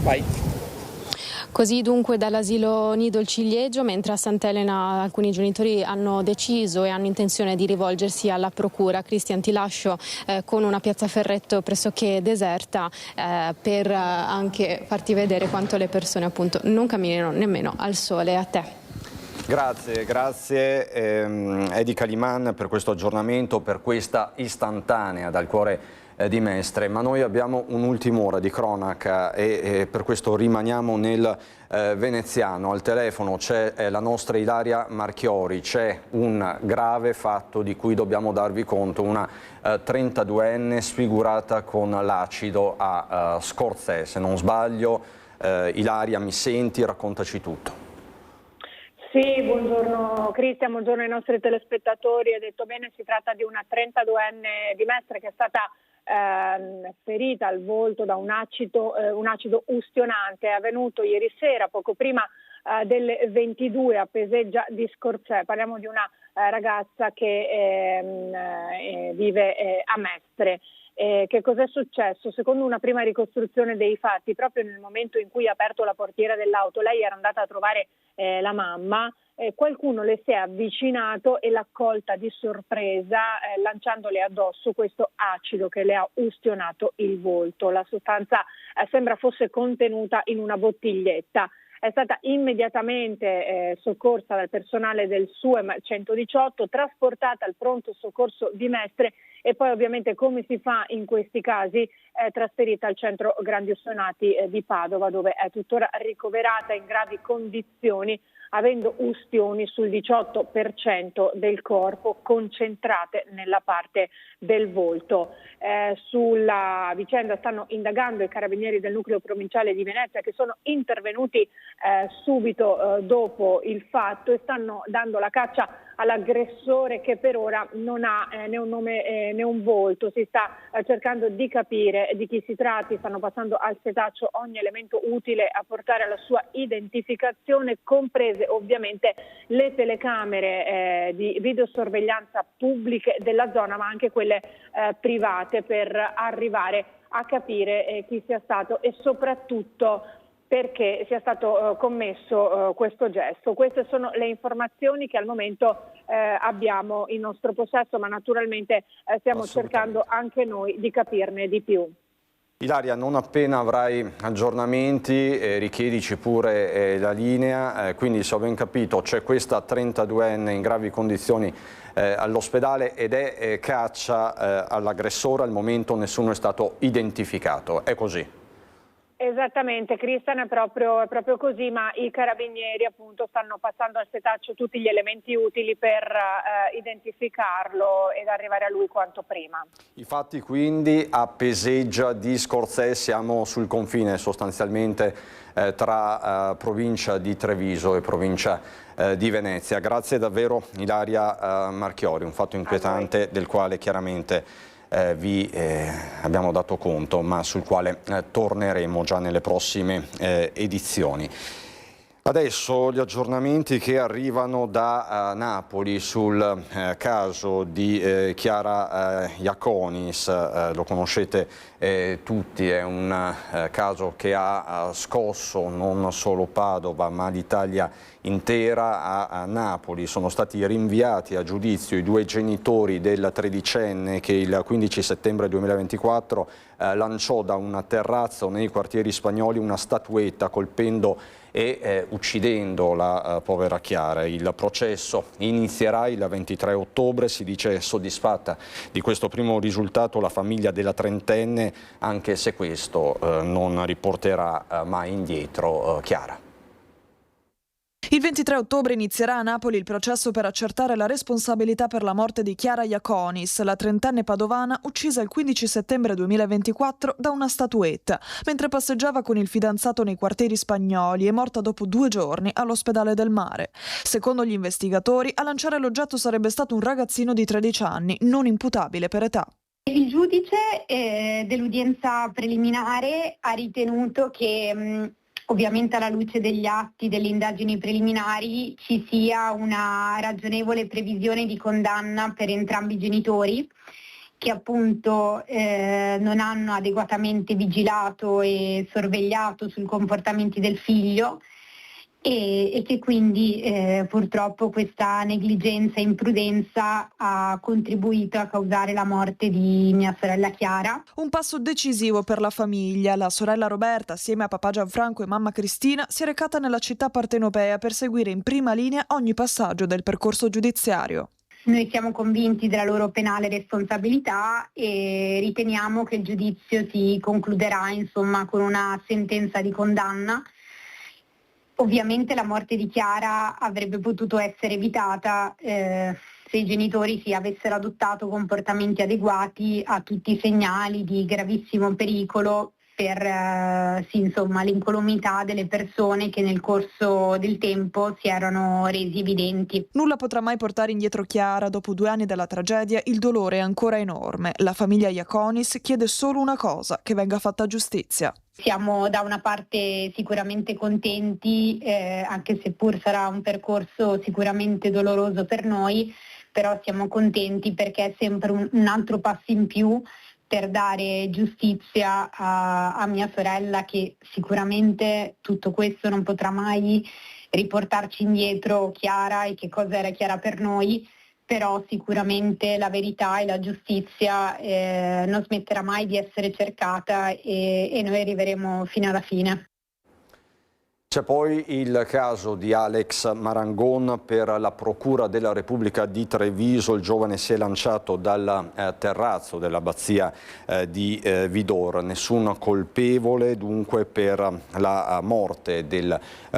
Vai. Così dunque dall'asilo Nido il Ciliegio, mentre a Sant'Elena alcuni genitori hanno deciso e hanno intenzione di rivolgersi alla procura. Cristian, ti lascio con una piazza Ferretto pressoché deserta per anche farti vedere quanto le persone appunto non camminino nemmeno al sole. A te. Grazie Edi Caliman per questo aggiornamento, per questa istantanea dal cuore di Mestre, ma noi abbiamo un'ultima ora di cronaca e per questo rimaniamo nel veneziano. Al telefono c'è la nostra Ilaria Marchiori, c'è un grave fatto di cui dobbiamo darvi conto, una 32enne sfigurata con l'acido a Scorzè, se non sbaglio. Ilaria, mi senti? Raccontaci tutto. Sì, buongiorno Cristian, buongiorno ai nostri telespettatori. Hai detto bene, si tratta di una 32enne di Mestre che è stata ferita al volto da un acido ustionante. È avvenuto ieri sera, poco prima delle 22 a Peseggia di Scorzè. Parliamo di una ragazza che vive a Mestre. Che cos'è successo? Secondo una prima ricostruzione dei fatti, proprio nel momento in cui ha aperto la portiera dell'auto, lei era andata a trovare la mamma, qualcuno le si è avvicinato e l'ha colta di sorpresa lanciandole addosso questo acido che le ha ustionato il volto. La sostanza sembra fosse contenuta in una bottiglietta. È stata immediatamente soccorsa dal personale del SUEM 118, trasportata al pronto soccorso di Mestre e poi ovviamente, come si fa in questi casi, trasferita al centro grandi ustionati di Padova, dove è tuttora ricoverata in gravi condizioni, avendo ustioni sul 18% del corpo concentrate nella parte del volto. Sulla vicenda stanno indagando i carabinieri del nucleo provinciale di Venezia, che sono intervenuti subito dopo il fatto e stanno dando la caccia all'aggressore, che per ora non ha né un nome né un volto. Si sta cercando di capire di chi si tratti, stanno passando al setaccio ogni elemento utile a portare alla sua identificazione, comprese ovviamente le telecamere di videosorveglianza pubbliche della zona, ma anche quelle private, per arrivare a capire chi sia stato e soprattutto perché sia stato commesso questo gesto. Queste sono le informazioni che al momento abbiamo in nostro possesso, ma naturalmente stiamo cercando anche noi di capirne di più. Ilaria, non appena avrai aggiornamenti richiedici pure la linea, quindi se ho ben capito c'è questa 32enne in gravi condizioni all'ospedale ed è caccia all'aggressore. Al momento nessuno è stato identificato, è così? Esattamente, Cristian, è proprio così, ma i carabinieri appunto stanno passando al setaccio tutti gli elementi utili per identificarlo ed arrivare a lui quanto prima. I fatti quindi a Peseggia di Scorzè, siamo sul confine sostanzialmente tra provincia di Treviso e provincia di Venezia. Grazie davvero Ilaria Marchiori, un fatto inquietante del quale chiaramente vi abbiamo dato conto, ma sul quale torneremo già nelle prossime edizioni. Adesso gli aggiornamenti che arrivano da Napoli sul caso di Chiara Iaconis. Lo conoscete tutti, è un caso che ha scosso non solo Padova ma l'Italia intera. A Napoli sono stati rinviati a giudizio i 2 genitori del tredicenne che il 15 settembre 2024 lanciò da un terrazzo nei quartieri spagnoli una statuetta colpendo e uccidendo la povera Chiara. Il processo inizierà il 23 ottobre, si dice soddisfatta di questo primo risultato la famiglia della trentenne, anche se questo non riporterà mai indietro Chiara. Il 23 ottobre inizierà a Napoli il processo per accertare la responsabilità per la morte di Chiara Iaconis, la trentenne padovana uccisa il 15 settembre 2024 da una statuetta, mentre passeggiava con il fidanzato nei quartieri spagnoli e morta dopo 2 giorni all'ospedale del Mare. Secondo gli investigatori, a lanciare l'oggetto sarebbe stato un ragazzino di 13 anni, non imputabile per età. Il giudice dell'udienza preliminare ha ritenuto che ovviamente alla luce degli atti delle indagini preliminari ci sia una ragionevole previsione di condanna per entrambi i genitori che appunto non hanno adeguatamente vigilato e sorvegliato sui comportamenti del figlio e che quindi purtroppo questa negligenza e imprudenza ha contribuito a causare la morte di mia sorella Chiara. Un passo decisivo per la famiglia. La sorella Roberta, assieme a papà Gianfranco e mamma Cristina, si è recata nella città partenopea per seguire in prima linea ogni passaggio del percorso giudiziario. Noi siamo convinti della loro penale responsabilità e riteniamo che il giudizio si concluderà con una sentenza di condanna. Ovviamente la morte di Chiara avrebbe potuto essere evitata se i genitori avessero adottato comportamenti adeguati a tutti i segnali di gravissimo pericolo per l'incolumità delle persone che nel corso del tempo si erano resi evidenti. Nulla potrà mai portare indietro Chiara. Dopo 2 anni dalla tragedia il dolore è ancora enorme. La famiglia Iaconis chiede solo una cosa: che venga fatta giustizia. Siamo da una parte sicuramente contenti, anche se pur sarà un percorso sicuramente doloroso per noi, però siamo contenti perché è sempre un altro passo in più per dare giustizia a mia sorella, che sicuramente tutto questo non potrà mai riportarci indietro Chiara e che cosa era Chiara per noi, però sicuramente la verità e la giustizia non smetterà mai di essere cercata e noi arriveremo fino alla fine. C'è poi il caso di Alex Marangon per la Procura della Repubblica di Treviso. Il giovane si è lanciato dal terrazzo dell'abbazia di Vidor. Nessun colpevole dunque per la morte del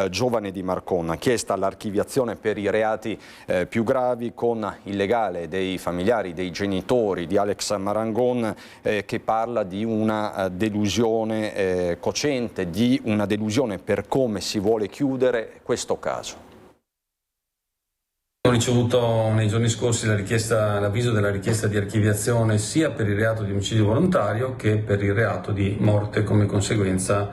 giovane di Marcona. Chiesta l'archiviazione per i reati più gravi, con il legale dei familiari, dei genitori di Alex Marangon che parla di una delusione cocente, di una delusione per come si vuole chiudere questo caso. Ho ricevuto nei giorni scorsi l'avviso della richiesta di archiviazione sia per il reato di omicidio volontario che per il reato di morte come conseguenza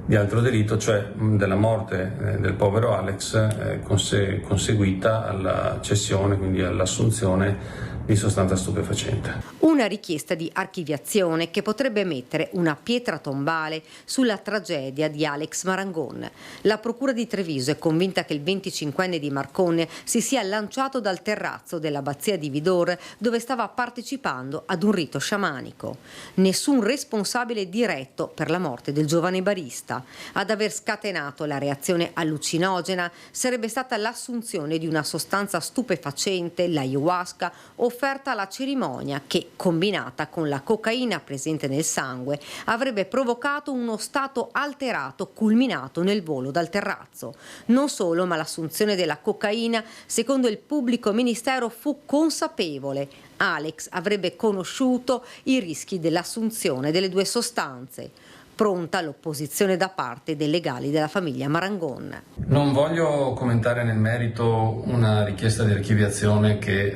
di altro delitto, cioè della morte del povero Alex conseguita alla cessione, quindi all'assunzione di sostanza stupefacente. Una richiesta di archiviazione che potrebbe mettere una pietra tombale sulla tragedia di Alex Marangon. La Procura di Treviso è convinta che il 25enne di Marcone si sia lanciato dal terrazzo dell'abbazia di Vidor, dove stava partecipando ad un rito sciamanico. Nessun responsabile diretto per la morte del giovane barista. Ad aver scatenato la reazione allucinogena sarebbe stata l'assunzione di una sostanza stupefacente, l'ayahuasca, offerta alla cerimonia che, combinata con la cocaina presente nel sangue, avrebbe provocato uno stato alterato culminato nel volo dal terrazzo. Non solo, ma l'assunzione della cocaina, secondo il pubblico ministero, fu consapevole. Alex avrebbe conosciuto i rischi dell'assunzione delle 2 sostanze. Pronta l'opposizione da parte dei legali della famiglia Marangon. Non voglio commentare nel merito una richiesta di archiviazione che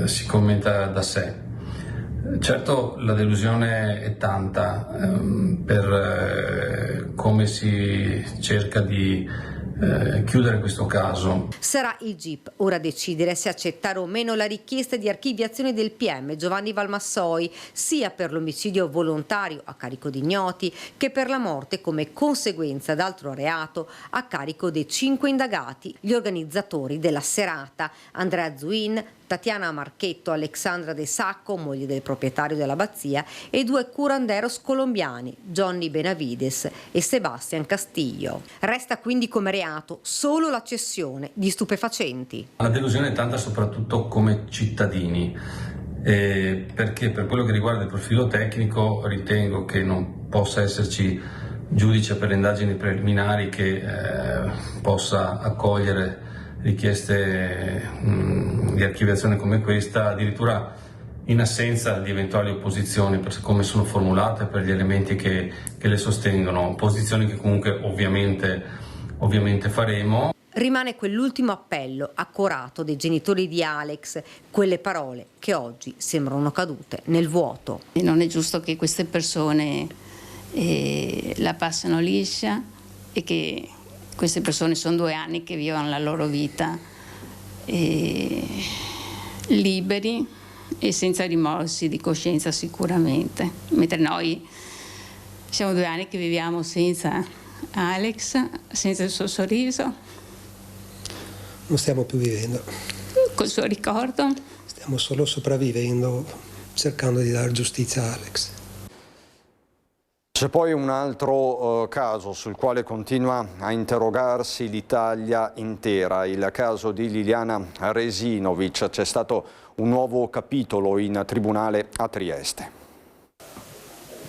si commenta da sé. Certo, la delusione è tanta per come si cerca di chiudere questo caso. Sarà il GIP ora a decidere se accettare o meno la richiesta di archiviazione del PM Giovanni Valmassoi, sia per l'omicidio volontario a carico di ignoti che per la morte come conseguenza d'altro reato a carico dei 5 indagati, gli organizzatori della serata: Andrea Zuin, Tatiana Marchetto, Alexandra De Sacco, moglie del proprietario dell'abbazia, e 2 curanderos colombiani, Johnny Benavides e Sebastian Castillo. Resta quindi come reato solo la cessione di stupefacenti. La delusione è tanta soprattutto come cittadini, perché per quello che riguarda il profilo tecnico ritengo che non possa esserci giudice per le indagini preliminari che possa accogliere richieste di archiviazione come questa, addirittura in assenza di eventuali opposizioni per come sono formulate, per gli elementi che le sostengono, posizioni che comunque ovviamente faremo. Rimane quell'ultimo appello accorato dei genitori di Alex, quelle parole che oggi sembrano cadute nel vuoto. E non è giusto che queste persone la passano liscia e che queste persone sono 2 anni che vivono la loro vita liberi e senza rimorsi di coscienza sicuramente, mentre noi siamo 2 anni che viviamo senza Alex, senza il suo sorriso. Non stiamo più vivendo. Col suo ricordo. Stiamo solo sopravvivendo, cercando di dare giustizia a Alex. C'è poi un altro caso sul quale continua a interrogarsi l'Italia intera, il caso di Liliana Resinovic. C'è stato un nuovo capitolo in tribunale a Trieste.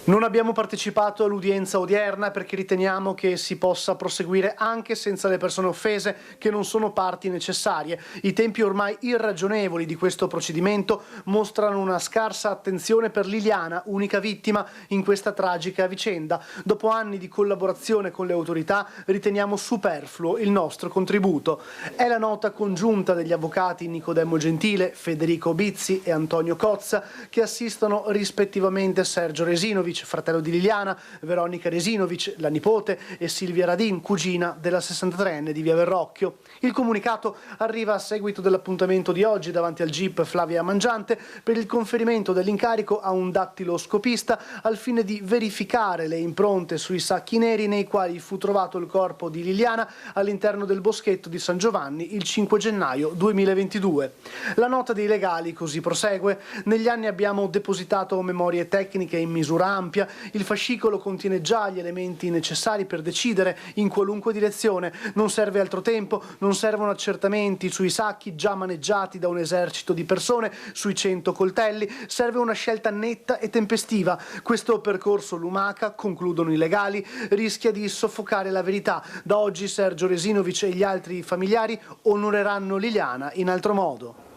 Non abbiamo partecipato all'udienza odierna perché riteniamo che si possa proseguire anche senza le persone offese, che non sono parti necessarie. I tempi ormai irragionevoli di questo procedimento mostrano una scarsa attenzione per Liliana, unica vittima in questa tragica vicenda. Dopo anni di collaborazione con le autorità riteniamo superfluo il nostro contributo. È la nota congiunta degli avvocati Nicodemo Gentile, Federico Bizzi e Antonio Cozza che assistono rispettivamente Sergio Resinovic, fratello di Liliana, Veronica Resinovic, la nipote, e Silvia Radin, cugina della 63enne di Via Verrocchio. Il comunicato arriva a seguito dell'appuntamento di oggi davanti al GIP Flavia Mangiante per il conferimento dell'incarico a un dattiloscopista al fine di verificare le impronte sui sacchi neri nei quali fu trovato il corpo di Liliana all'interno del boschetto di San Giovanni il 5 gennaio 2022. La nota dei legali così prosegue: negli anni abbiamo depositato memorie tecniche in misura ampia, il fascicolo contiene già gli elementi necessari per decidere in qualunque direzione, non serve altro tempo, non servono accertamenti sui sacchi già maneggiati da un esercito di persone, sui 100 coltelli, serve una scelta netta e tempestiva. Questo percorso lumaca, concludono i legali, rischia di soffocare la verità. Da oggi Sergio Resinovic e gli altri familiari onoreranno Liliana in altro modo.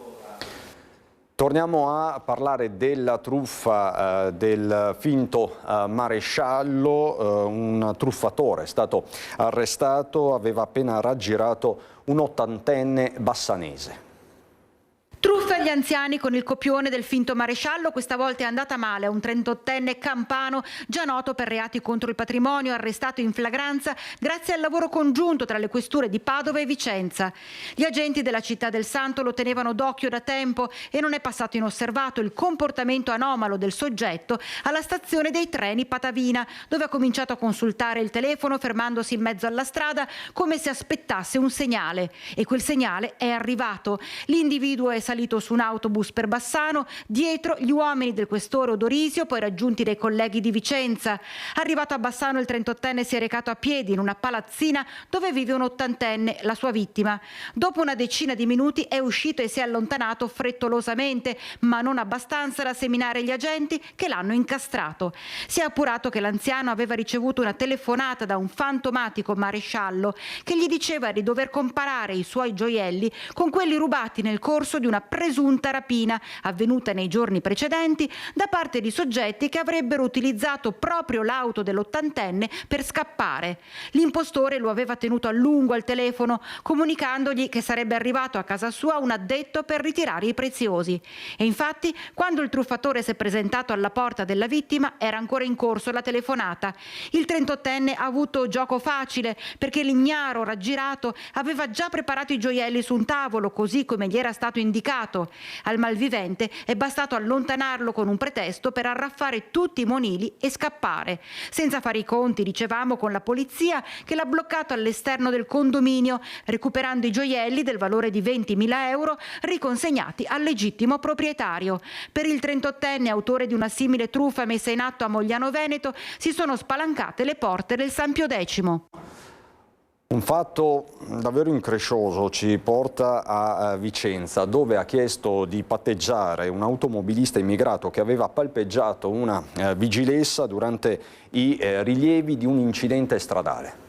Torniamo a parlare della truffa del finto maresciallo. Un truffatore è stato arrestato, aveva appena raggirato un 80enne bassanese. Truffa agli anziani con il copione del finto maresciallo, questa volta è andata male a un 38enne campano già noto per reati contro il patrimonio, arrestato in flagranza grazie al lavoro congiunto tra le questure di Padova e Vicenza. Gli agenti della Città del Santo lo tenevano d'occhio da tempo e non è passato inosservato il comportamento anomalo del soggetto alla stazione dei treni Patavina, dove ha cominciato a consultare il telefono fermandosi in mezzo alla strada come se aspettasse un segnale, e quel segnale è arrivato. L'individuo è salito su un autobus per Bassano, dietro gli uomini del questore Odorisio, poi raggiunti dai colleghi di Vicenza. Arrivato a Bassano, il 38enne si è recato a piedi in una palazzina dove vive un 80enne, la sua vittima. Dopo una decina di minuti è uscito e si è allontanato frettolosamente, ma non abbastanza da seminare gli agenti che l'hanno incastrato. Si è appurato che l'anziano aveva ricevuto una telefonata da un fantomatico maresciallo che gli diceva di dover comparare i suoi gioielli con quelli rubati nel corso di una presunta presunta rapina avvenuta nei giorni precedenti da parte di soggetti che avrebbero utilizzato proprio l'auto dell'ottantenne per scappare. L'impostore lo aveva tenuto a lungo al telefono, comunicandogli che sarebbe arrivato a casa sua un addetto per ritirare i preziosi. E infatti, quando il truffatore si è presentato alla porta della vittima, era ancora in corso la telefonata. Il 38enne ha avuto gioco facile perché l'ignaro raggirato aveva già preparato i gioielli su un tavolo, così come gli era stato indicato. Al malvivente è bastato allontanarlo con un pretesto per arraffare tutti i monili e scappare. Senza fare i conti, dicevamo, con la polizia che l'ha bloccato all'esterno del condominio, recuperando i gioielli del valore di 20.000 euro riconsegnati al legittimo proprietario. Per il 38enne, autore di una simile truffa messa in atto a Mogliano Veneto, si sono spalancate le porte del San Pio X. Un fatto davvero increscioso ci porta a Vicenza, dove ha chiesto di patteggiare un automobilista immigrato che aveva palpeggiato una vigilessa durante i rilievi di un incidente stradale.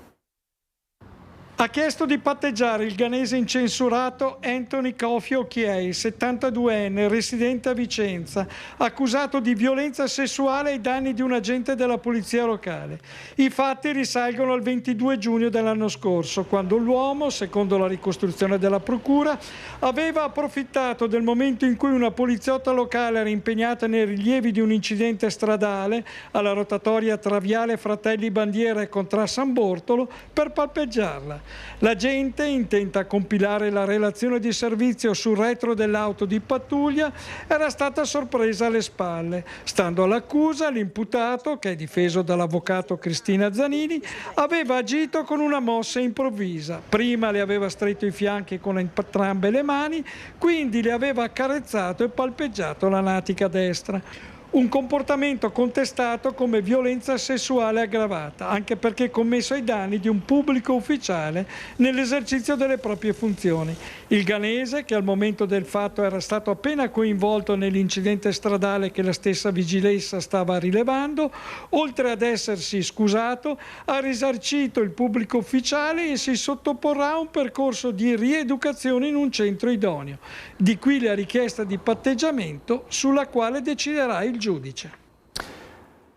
Ha chiesto di patteggiare il ghanese incensurato Anthony Kofi Okiei, 72enne, residente a Vicenza, accusato di violenza sessuale ai danni di un agente della polizia locale. I fatti risalgono al 22 giugno dell'anno scorso, quando l'uomo, secondo la ricostruzione della procura, aveva approfittato del momento in cui una poliziotta locale era impegnata nei rilievi di un incidente stradale alla rotatoria tra Viale Fratelli Bandiera e Contra San Bortolo per palpeggiarla. L'agente, intenta a compilare la relazione di servizio sul retro dell'auto di pattuglia, era stata sorpresa alle spalle. Stando all'accusa, l'imputato, che è difeso dall'avvocato Cristina Zanini, aveva agito con una mossa improvvisa. Prima le aveva stretto i fianchi con entrambe le mani, quindi le aveva accarezzato e palpeggiato la natica destra. Un comportamento contestato come violenza sessuale aggravata, anche perché commesso ai danni di un pubblico ufficiale nell'esercizio delle proprie funzioni. Il ghanese, che al momento del fatto era stato appena coinvolto nell'incidente stradale che la stessa vigilessa stava rilevando, oltre ad essersi scusato, ha risarcito il pubblico ufficiale e si sottoporrà a un percorso di rieducazione in un centro idoneo. Di qui la richiesta di patteggiamento sulla quale deciderà il giudice.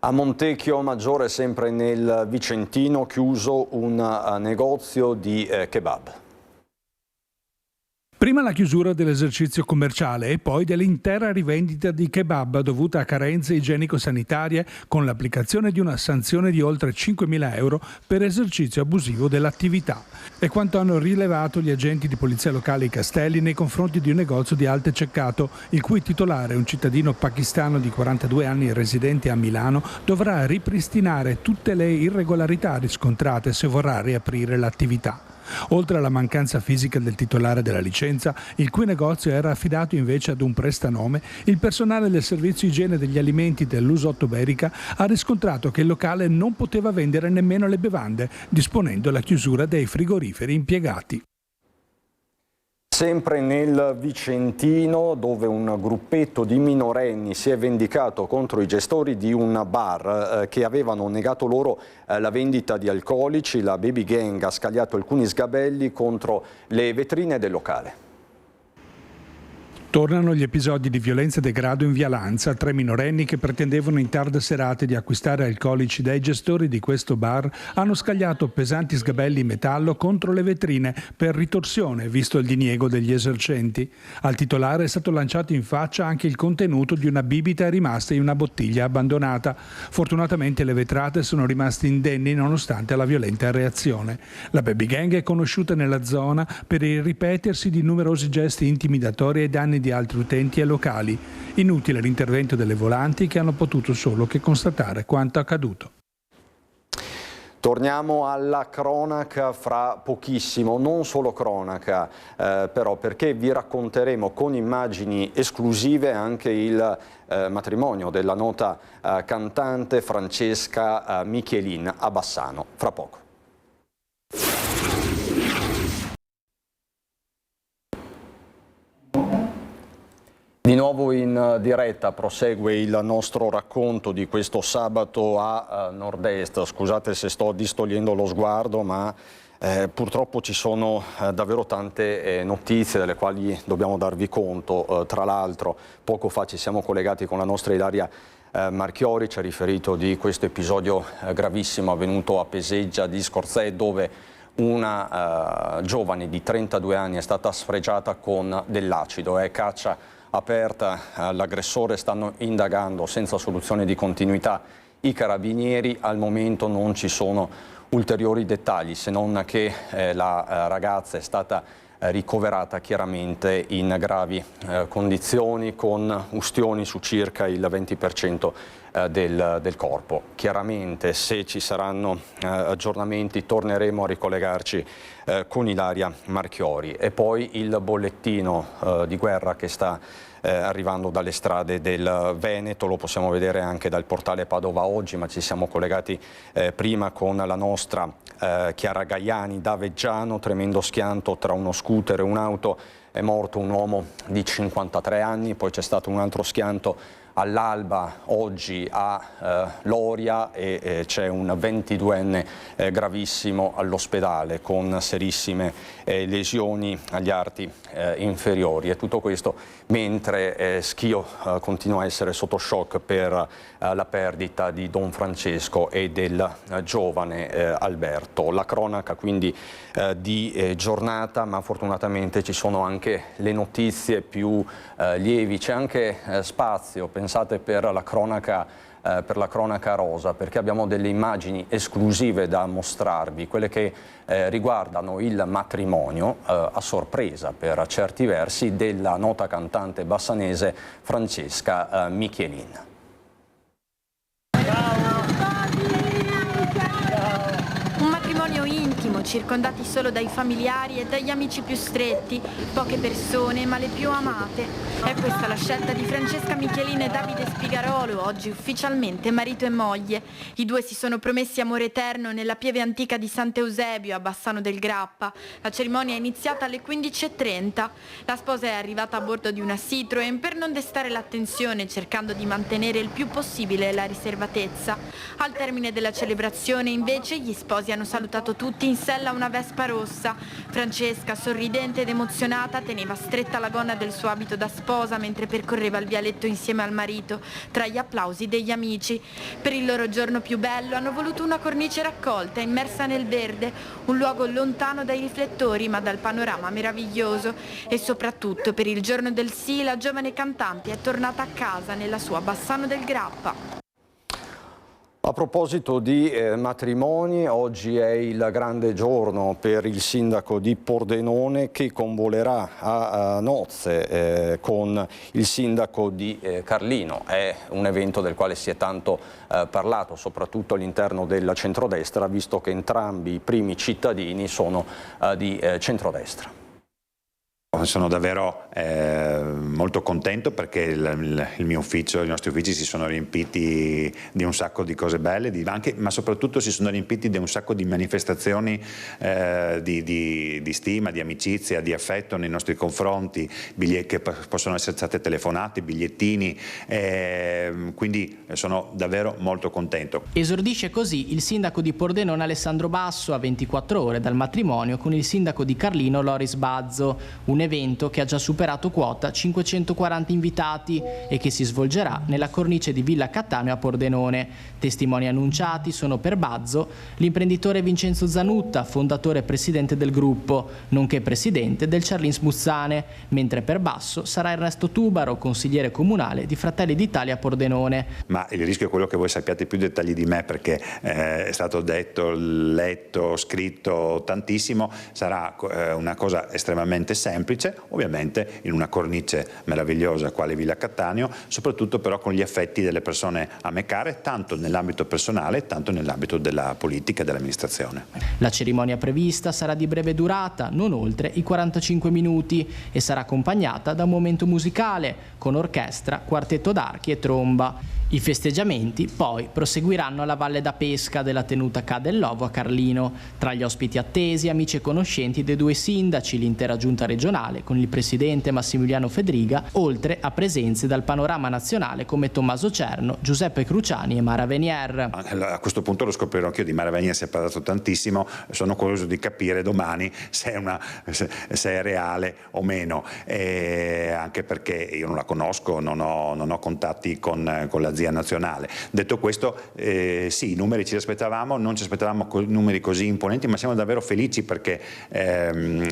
A Montecchio Maggiore, sempre nel Vicentino, chiuso un negozio di kebab. Prima la chiusura dell'esercizio commerciale e poi dell'intera rivendita di kebab dovuta a carenze igienico-sanitarie, con l'applicazione di una sanzione di oltre 5.000 euro per esercizio abusivo dell'attività. È quanto hanno rilevato gli agenti di polizia locale Castelli nei confronti di un negozio di Alte Ceccato, il cui titolare, un cittadino pakistano di 42 anni residente a Milano, dovrà ripristinare tutte le irregolarità riscontrate se vorrà riaprire l'attività. Oltre alla mancanza fisica del titolare della licenza, il cui negozio era affidato invece ad un prestanome, il personale del servizio igiene degli alimenti dell'Usotto Berica ha riscontrato che il locale non poteva vendere nemmeno le bevande, disponendo la chiusura dei frigoriferi impiegati. Sempre nel Vicentino, dove un gruppetto di minorenni si è vendicato contro i gestori di un bar che avevano negato loro la vendita di alcolici, la Baby Gang ha scagliato alcuni sgabelli contro le vetrine del locale. Tornano gli episodi di violenza e degrado in via Lanza. 3 minorenni che pretendevano in tarde serate di acquistare alcolici dai gestori di questo bar hanno scagliato pesanti sgabelli in metallo contro le vetrine per ritorsione, visto il diniego degli esercenti. Al titolare è stato lanciato in faccia anche il contenuto di una bibita rimasta in una bottiglia abbandonata. Fortunatamente le vetrate sono rimaste indenni nonostante la violenta reazione. La Baby Gang è conosciuta nella zona per il ripetersi di numerosi gesti intimidatori ai danni di altri utenti e locali. Inutile l'intervento delle volanti, che hanno potuto solo che constatare quanto accaduto. Torniamo alla cronaca fra pochissimo, non solo cronaca però, perché vi racconteremo con immagini esclusive anche il matrimonio della nota cantante Francesca Michelin a Bassano, fra poco. Di nuovo in diretta prosegue il nostro racconto di questo sabato a Nord-Est. Scusate se sto distogliendo lo sguardo, ma Purtroppo ci sono davvero tante notizie delle quali dobbiamo darvi conto. Tra l'altro poco fa ci siamo collegati con la nostra Ilaria Marchiori, ci ha riferito di questo episodio gravissimo avvenuto a Peseggia di Scorzè, dove una giovane di 32 anni è stata sfregiata con dell'acido. È caccia aperta, l'aggressore, stanno indagando senza soluzione di continuità i carabinieri. Al momento non ci sono ulteriori dettagli, se non che la ragazza è stata ricoverata chiaramente in gravi condizioni, con ustioni su circa il 20% del corpo. Chiaramente, se ci saranno aggiornamenti, torneremo a ricollegarci con Ilaria Marchiori. E poi il bollettino di guerra che sta arrivando dalle strade del Veneto, lo possiamo vedere anche dal portale Padova Oggi, ma ci siamo collegati prima con la nostra Chiara Gaiani da Veggiano. Tremendo schianto tra uno scooter e un'auto, è morto un uomo di 53 anni, poi c'è stato un altro schianto all'alba oggi a Loria e c'è un 22enne gravissimo all'ospedale con serissime lesioni agli arti inferiori. E tutto questo mentre Schio continua a essere sotto shock per la perdita di Don Francesco e del giovane Alberto. La cronaca quindi di giornata, ma fortunatamente ci sono anche le notizie più lievi, c'è anche spazio, pensate, per la cronaca rosa, perché abbiamo delle immagini esclusive da mostrarvi, quelle che riguardano il matrimonio a sorpresa per certi versi della nota cantante bassanese Francesca Michelin. Intimo, circondati solo dai familiari e dagli amici più stretti, poche persone ma le più amate. È questa la scelta di Francesca Michelin e Davide Spigarolo, oggi ufficialmente marito e moglie. I due si sono promessi amore eterno nella pieve antica di Sant'Eusebio a Bassano del Grappa. La cerimonia è iniziata alle 15:30. La sposa è arrivata a bordo di una Citroen per non destare l'attenzione, cercando di mantenere il più possibile la riservatezza. Al termine della celebrazione, invece, gli sposi hanno salutato tutti in sella una Vespa rossa. Francesca, sorridente ed emozionata, teneva stretta la gonna del suo abito da sposa mentre percorreva il vialetto insieme al marito, tra gli applausi degli amici. Per il loro giorno più bello hanno voluto una cornice raccolta, immersa nel verde, un luogo lontano dai riflettori ma dal panorama meraviglioso. E soprattutto per il giorno del sì, la giovane cantante è tornata a casa nella sua Bassano del Grappa. A proposito di matrimoni, oggi è il grande giorno per il sindaco di Pordenone, che convolerà a nozze con il sindaco di Carlino. È un evento del quale si è tanto parlato, soprattutto all'interno del centrodestra, visto che entrambi i primi cittadini sono di centrodestra. Sono davvero molto contento perché il mio ufficio, i nostri uffici si sono riempiti di un sacco di cose belle, ma soprattutto si sono riempiti di un sacco di manifestazioni di stima, di amicizia, di affetto nei nostri confronti, che possono essere state telefonate, bigliettini, quindi sono davvero molto contento. Esordisce così il sindaco di Pordenone Alessandro Basso a 24 ore dal matrimonio con il sindaco di Carlino Loris Bazzo, un evento che ha già superato quota 540 invitati e che si svolgerà nella cornice di Villa Cattaneo a Pordenone. Testimoni annunciati sono per Bazzo l'imprenditore Vincenzo Zanutta, fondatore e presidente del gruppo, nonché presidente del Charlins Muzzane, mentre per Basso sarà Ernesto Tubaro, consigliere comunale di Fratelli d'Italia a Pordenone. Ma il rischio è quello che voi sappiate più dettagli di me, perché è stato detto, letto, scritto tantissimo. Sarà una cosa estremamente semplice, ovviamente in una cornice meravigliosa quale Villa Cattaneo, soprattutto però con gli affetti delle persone a me care, tanto nell'ambito personale, tanto nell'ambito della politica e dell'amministrazione. La cerimonia prevista sarà di breve durata, non oltre i 45 minuti, e sarà accompagnata da un momento musicale con orchestra, quartetto d'archi e tromba. I festeggiamenti poi proseguiranno alla Valle da Pesca della tenuta Ca' dell'Ovo a Carlino. Tra gli ospiti attesi, amici e conoscenti dei due sindaci, l'intera giunta regionale con il presidente Massimiliano Fedriga, oltre a presenze dal panorama nazionale come Tommaso Cerno, Giuseppe Cruciani e Mara Venier. A questo punto lo scoprirò anch'io, di Mara Venier si è parlato tantissimo, sono curioso di capire domani se è reale o meno, anche perché io non la conosco, non ho contatti con l'azienda nazionale. Detto questo, sì, i numeri ci aspettavamo, non ci aspettavamo numeri così imponenti, ma siamo davvero felici perché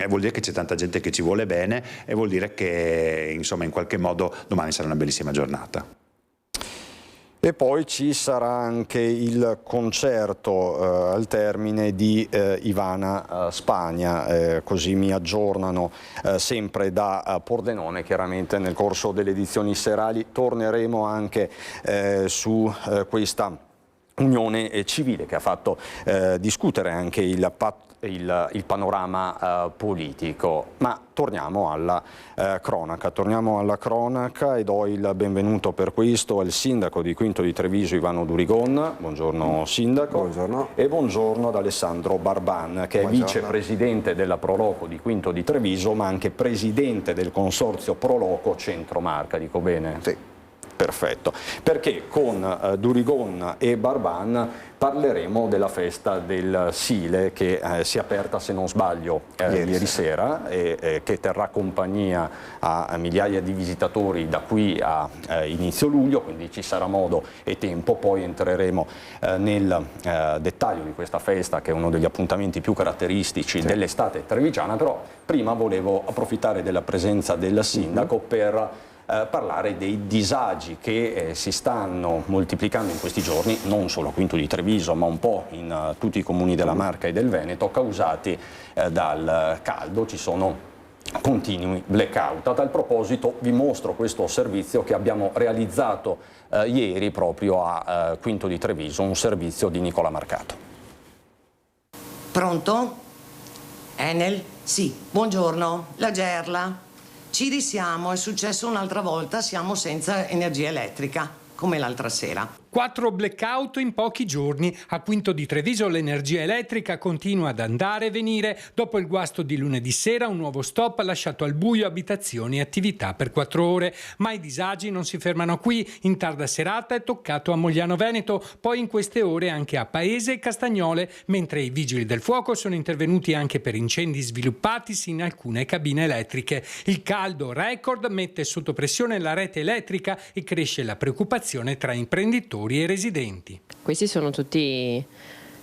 vuol dire che c'è tanta gente che ci vuole bene e vuol dire che insomma in qualche modo domani sarà una bellissima giornata. E poi ci sarà anche il concerto al termine di Ivana Spagna, così mi aggiornano sempre da Pordenone. Chiaramente nel corso delle edizioni serali torneremo anche su questa unione civile che ha fatto discutere anche il panorama politico. Ma torniamo alla cronaca e do il benvenuto per questo al sindaco di Quinto di Treviso Ivano Durigon. Buongiorno sindaco. Buongiorno. E buongiorno ad Alessandro Barban, che è vicepresidente della Proloco di Quinto di Treviso, ma anche presidente del consorzio Proloco Centro Marca, dico bene? Sì. Perfetto, perché con Durigon e Barban parleremo della festa del Sile che si è aperta, se non sbaglio, ieri sera e che terrà compagnia a migliaia di visitatori da qui a inizio luglio, quindi ci sarà modo e tempo, poi entreremo nel dettaglio di questa festa che è uno degli appuntamenti più caratteristici dell'estate trevigiana, però prima volevo approfittare della presenza del sindaco per parlare dei disagi che si stanno moltiplicando in questi giorni, non solo a Quinto di Treviso ma un po' in tutti i comuni della Marca e del Veneto, causati dal caldo. Ci sono continui blackout. A tal proposito vi mostro questo servizio che abbiamo realizzato ieri proprio a Quinto di Treviso, un servizio di Nicola Marcato. Pronto? Enel? Sì, buongiorno, la Gerla. Ci risiamo, è successo un'altra volta, siamo senza energia elettrica, come l'altra sera. 4 blackout in pochi giorni. A Quinto di Treviso l'energia elettrica continua ad andare e venire. Dopo il guasto di lunedì sera, un nuovo stop ha lasciato al buio abitazioni e attività per 4 ore. Ma i disagi non si fermano qui. In tarda serata è toccato a Mogliano Veneto, poi in queste ore anche a Paese e Castagnole, mentre i vigili del fuoco sono intervenuti anche per incendi sviluppatisi in alcune cabine elettriche. Il caldo record mette sotto pressione la rete elettrica e cresce la preoccupazione tra imprenditori e residenti. Questi sono tutti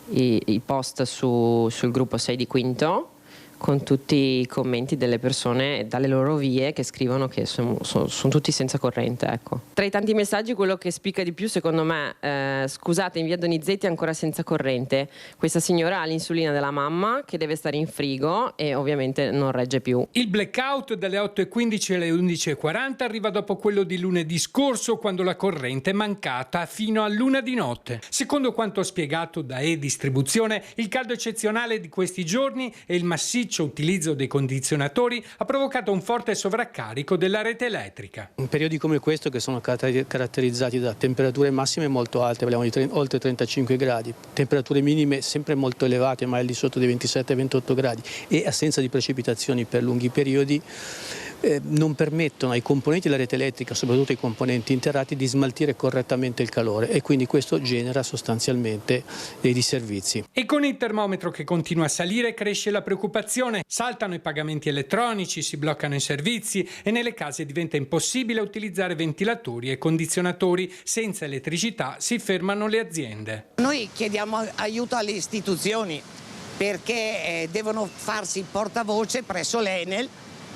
i post sul gruppo 6 di Quinto, con tutti i commenti delle persone dalle loro vie che scrivono che sono tutti senza corrente, ecco. Tra i tanti messaggi quello che spicca di più secondo me, scusate, in via Donizetti è ancora senza corrente, questa signora ha l'insulina della mamma che deve stare in frigo e ovviamente non regge più. Il blackout dalle 8:15 alle 11:40 arriva dopo quello di lunedì scorso, quando la corrente è mancata fino all'1 di notte. Secondo quanto spiegato da E-Distribuzione, il caldo eccezionale di questi giorni e il massiccio utilizzo dei condizionatori ha provocato un forte sovraccarico della rete elettrica. In periodi come questo, che sono caratterizzati da temperature massime molto alte, parliamo di oltre 35 gradi, temperature minime sempre molto elevate, ma al di sotto dei 27-28 gradi, e assenza di precipitazioni per lunghi periodi, non permettono ai componenti della rete elettrica, soprattutto ai componenti interrati, di smaltire correttamente il calore, e quindi questo genera sostanzialmente dei disservizi. E con il termometro che continua a salire cresce la preoccupazione. Saltano i pagamenti elettronici, si bloccano i servizi e nelle case diventa impossibile utilizzare ventilatori e condizionatori. Senza elettricità si fermano le aziende. Noi chiediamo aiuto alle istituzioni perché devono farsi portavoce presso l'Enel,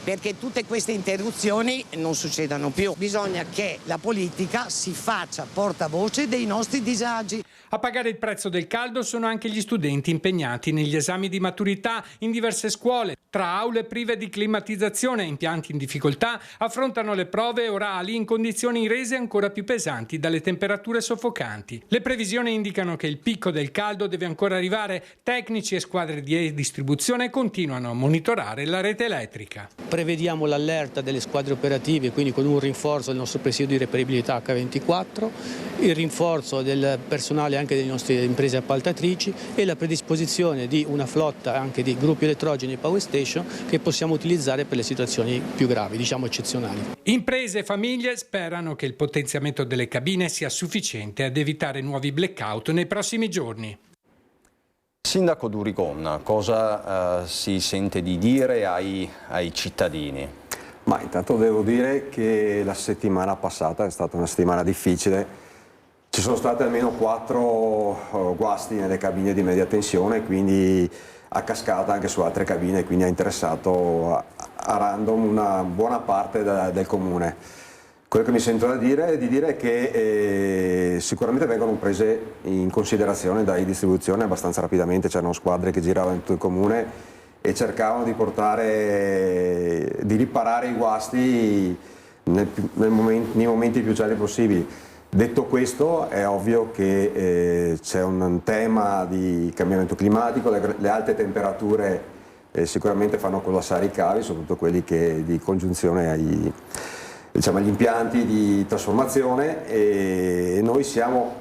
perché tutte queste interruzioni non succedano più. Bisogna che la politica si faccia portavoce dei nostri disagi. A pagare il prezzo del caldo sono anche gli studenti impegnati negli esami di maturità in diverse scuole. Tra aule prive di climatizzazione e impianti in difficoltà affrontano le prove orali in condizioni rese ancora più pesanti dalle temperature soffocanti. Le previsioni indicano che il picco del caldo deve ancora arrivare. Tecnici e squadre di E-Distribuzione continuano a monitorare la rete elettrica. Prevediamo l'allerta delle squadre operative, quindi con un rinforzo del nostro presidio di reperibilità H24, il rinforzo del personale anche delle nostre imprese appaltatrici e la predisposizione di una flotta anche di gruppi elettrogeni e power station che possiamo utilizzare per le situazioni più gravi, diciamo eccezionali. Imprese e famiglie sperano che il potenziamento delle cabine sia sufficiente ad evitare nuovi blackout nei prossimi giorni. Sindaco Durigon, cosa si sente di dire ai cittadini? Ma intanto devo dire che la settimana passata è stata una settimana difficile. Ci sono stati almeno 4 guasti nelle cabine di media tensione, quindi a cascata anche su altre cabine, quindi ha interessato a random una buona parte del comune. Quello che mi sento di dire è che sicuramente vengono prese in considerazione dai distribuzioni abbastanza rapidamente, c'erano squadre che giravano in tutto il comune e cercavano di riparare i guasti nei momenti più celeri possibili. Detto questo, è ovvio che c'è un tema di cambiamento climatico, le alte temperature sicuramente fanno collassare i cavi, soprattutto quelli di congiunzione agli impianti di trasformazione, e noi siamo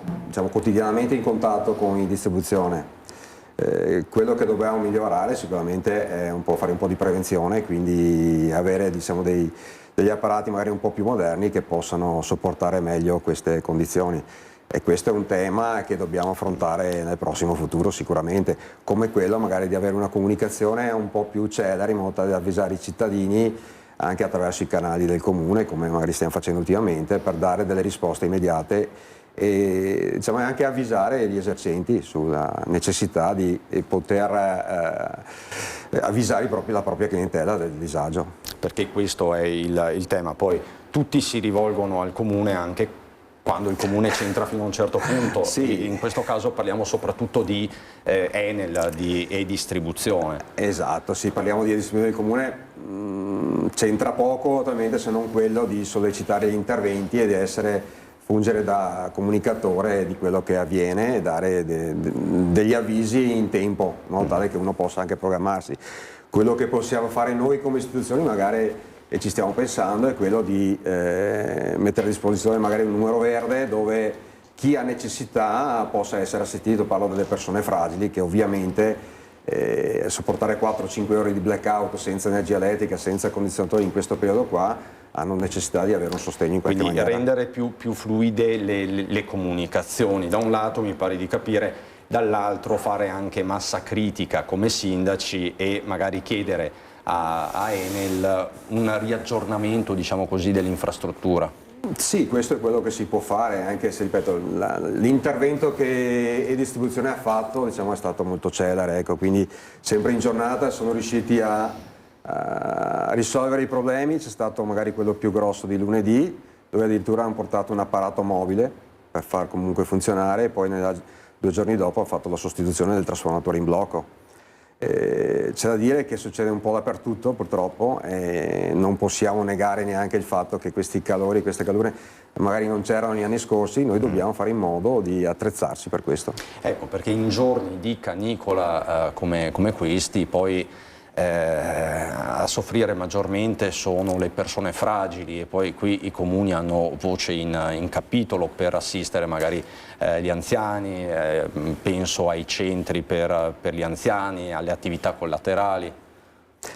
quotidianamente in contatto con i distribuzione. Quello che dobbiamo migliorare sicuramente è fare un po' di prevenzione, quindi avere degli apparati magari un po' più moderni che possano sopportare meglio queste condizioni. E questo è un tema che dobbiamo affrontare nel prossimo futuro sicuramente, come quello magari di avere una comunicazione un po' più celere in modo tale da avvisare i cittadini anche attraverso i canali del comune, come magari stiamo facendo ultimamente, per dare delle risposte immediate e anche avvisare gli esercenti sulla necessità di poter avvisare la propria clientela del disagio. Perché questo è il tema, poi tutti si rivolgono al comune anche quando il comune c'entra fino a un certo punto. Sì. In questo caso parliamo soprattutto di Enel e distribuzione. Esatto, sì, parliamo di distribuzione del comune, c'entra poco talmente se non quello di sollecitare gli interventi e di fungere da comunicatore di quello che avviene e dare degli avvisi in tempo, in modo tale che uno possa anche programmarsi. Quello che possiamo fare noi come istituzioni magari, e ci stiamo pensando, è quello di mettere a disposizione magari un numero verde dove chi ha necessità possa essere assistito. Parlo delle persone fragili che ovviamente sopportare 4-5 ore di blackout senza energia elettrica, senza condizionatori in questo periodo qua, hanno necessità di avere un sostegno in qualche maniera. Quindi rendere più fluide le comunicazioni, da un lato mi pare di capire, dall'altro fare anche massa critica come sindaci e magari chiedere a Enel un riaggiornamento, diciamo così, dell'infrastruttura. Sì, questo è quello che si può fare, anche se, ripeto, l'intervento che E-Distribuzione ha fatto è stato molto celere, quindi sempre in giornata sono riusciti a risolvere i problemi. C'è stato magari quello più grosso di lunedì, dove addirittura hanno portato un apparato mobile per far comunque funzionare, e poi 2 giorni dopo hanno fatto la sostituzione del trasformatore in blocco. C'è da dire che succede un po' dappertutto purtroppo, e non possiamo negare neanche il fatto che questi calori, queste calure magari non c'erano negli anni scorsi. Noi dobbiamo fare in modo di attrezzarsi per questo. Ecco, perché in giorni di canicola come questi poi a soffrire maggiormente sono le persone fragili, e poi qui i comuni hanno voce in capitolo per assistere magari gli anziani, penso ai centri per gli anziani, alle attività collaterali.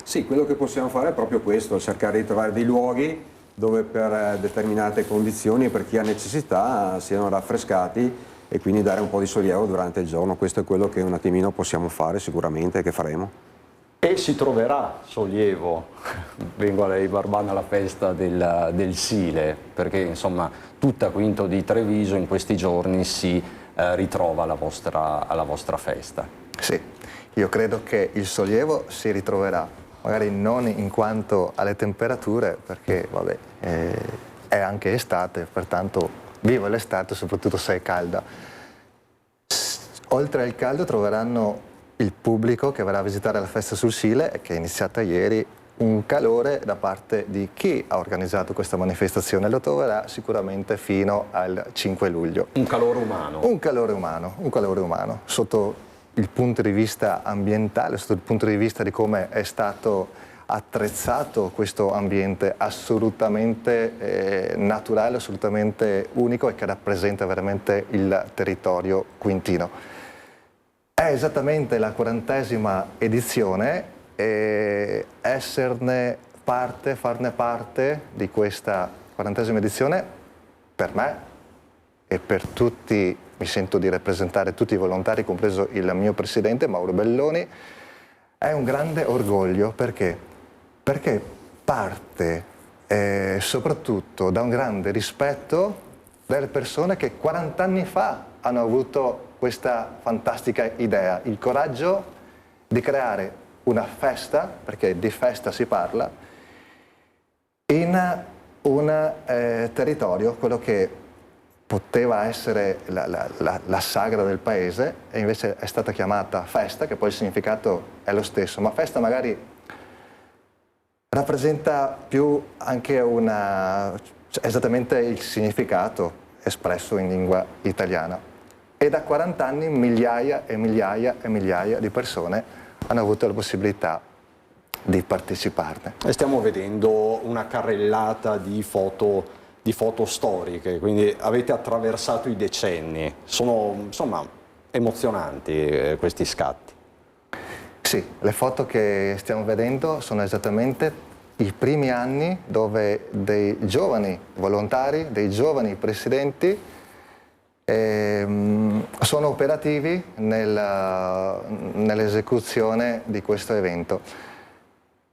Sì, quello che possiamo fare è proprio questo, cercare di trovare dei luoghi dove per determinate condizioni e per chi ha necessità siano raffrescati, e quindi dare un po' di sollievo durante il giorno. Questo è quello che un attimino possiamo fare sicuramente e che faremo. E si troverà sollievo, vengo a lei Barbana, alla festa del Sile, perché insomma tutta Quinto di Treviso in questi giorni si ritrova alla vostra festa. Sì, io credo che il sollievo si ritroverà, magari non in quanto alle temperature, perché vabbè, è anche estate, pertanto viva l'estate, soprattutto se è calda. Oltre al caldo troveranno il pubblico che verrà a visitare la festa sul Sile, che è iniziata ieri, un calore da parte di chi ha organizzato questa manifestazione. Lo troverà sicuramente fino al 5 luglio. Un calore umano. Un calore umano, sotto il punto di vista ambientale, sotto il punto di vista di come è stato attrezzato questo ambiente assolutamente naturale, assolutamente unico e che rappresenta veramente il territorio quintino. È esattamente la 40ª edizione e farne parte di questa 40ª edizione per me e per tutti, mi sento di rappresentare tutti i volontari, compreso il mio presidente Mauro Belloni, è un grande orgoglio. Perché? Perché parte soprattutto da un grande rispetto delle persone che 40 anni fa hanno avuto questa fantastica idea, il coraggio di creare una festa, perché di festa si parla, in un territorio, quello che poteva essere la sagra del paese, e invece è stata chiamata festa, che poi il significato è lo stesso, ma festa magari rappresenta più anche esattamente il significato espresso in lingua italiana. E da 40 anni migliaia e migliaia e migliaia di persone hanno avuto la possibilità di parteciparne. E stiamo vedendo una carrellata di foto storiche, quindi avete attraversato i decenni. Sono insomma emozionanti questi scatti. Sì, le foto che stiamo vedendo sono esattamente i primi anni dove dei giovani volontari, dei giovani presidenti sono operativi nell'esecuzione di questo evento.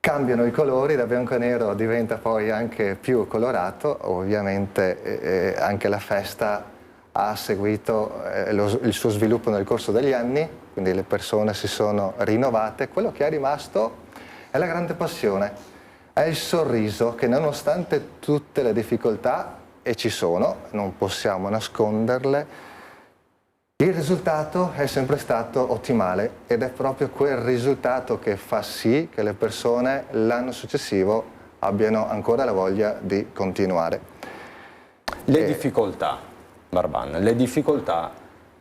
Cambiano i colori, da bianco e nero diventa poi anche più colorato, ovviamente anche la festa ha seguito il suo sviluppo nel corso degli anni, quindi le persone si sono rinnovate. Quello che è rimasto è la grande passione, è il sorriso che nonostante tutte le difficoltà, e ci sono, non possiamo nasconderle, il risultato è sempre stato ottimale ed è proprio quel risultato che fa sì che le persone l'anno successivo abbiano ancora la voglia di continuare. Le difficoltà, Barban, le difficoltà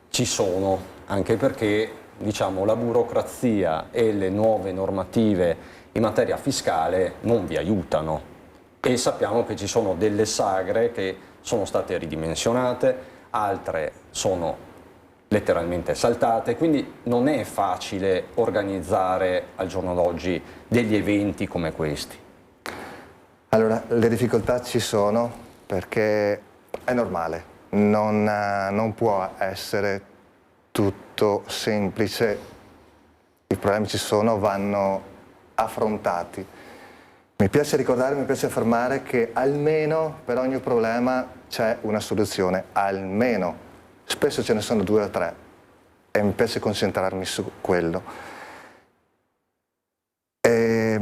ci sono, anche perché diciamo, la burocrazia e le nuove normative in materia fiscale non vi aiutano e sappiamo che ci sono delle sagre che sono state ridimensionate, altre sono letteralmente saltate, quindi non è facile organizzare al giorno d'oggi degli eventi come questi. Allora, le difficoltà ci sono perché è normale, non può essere tutto semplice, i problemi ci sono, vanno affrontati. Mi piace ricordare, mi piace affermare che almeno per ogni problema c'è una soluzione, almeno. Spesso ce ne sono 2 o 3 e mi piace concentrarmi su quello. È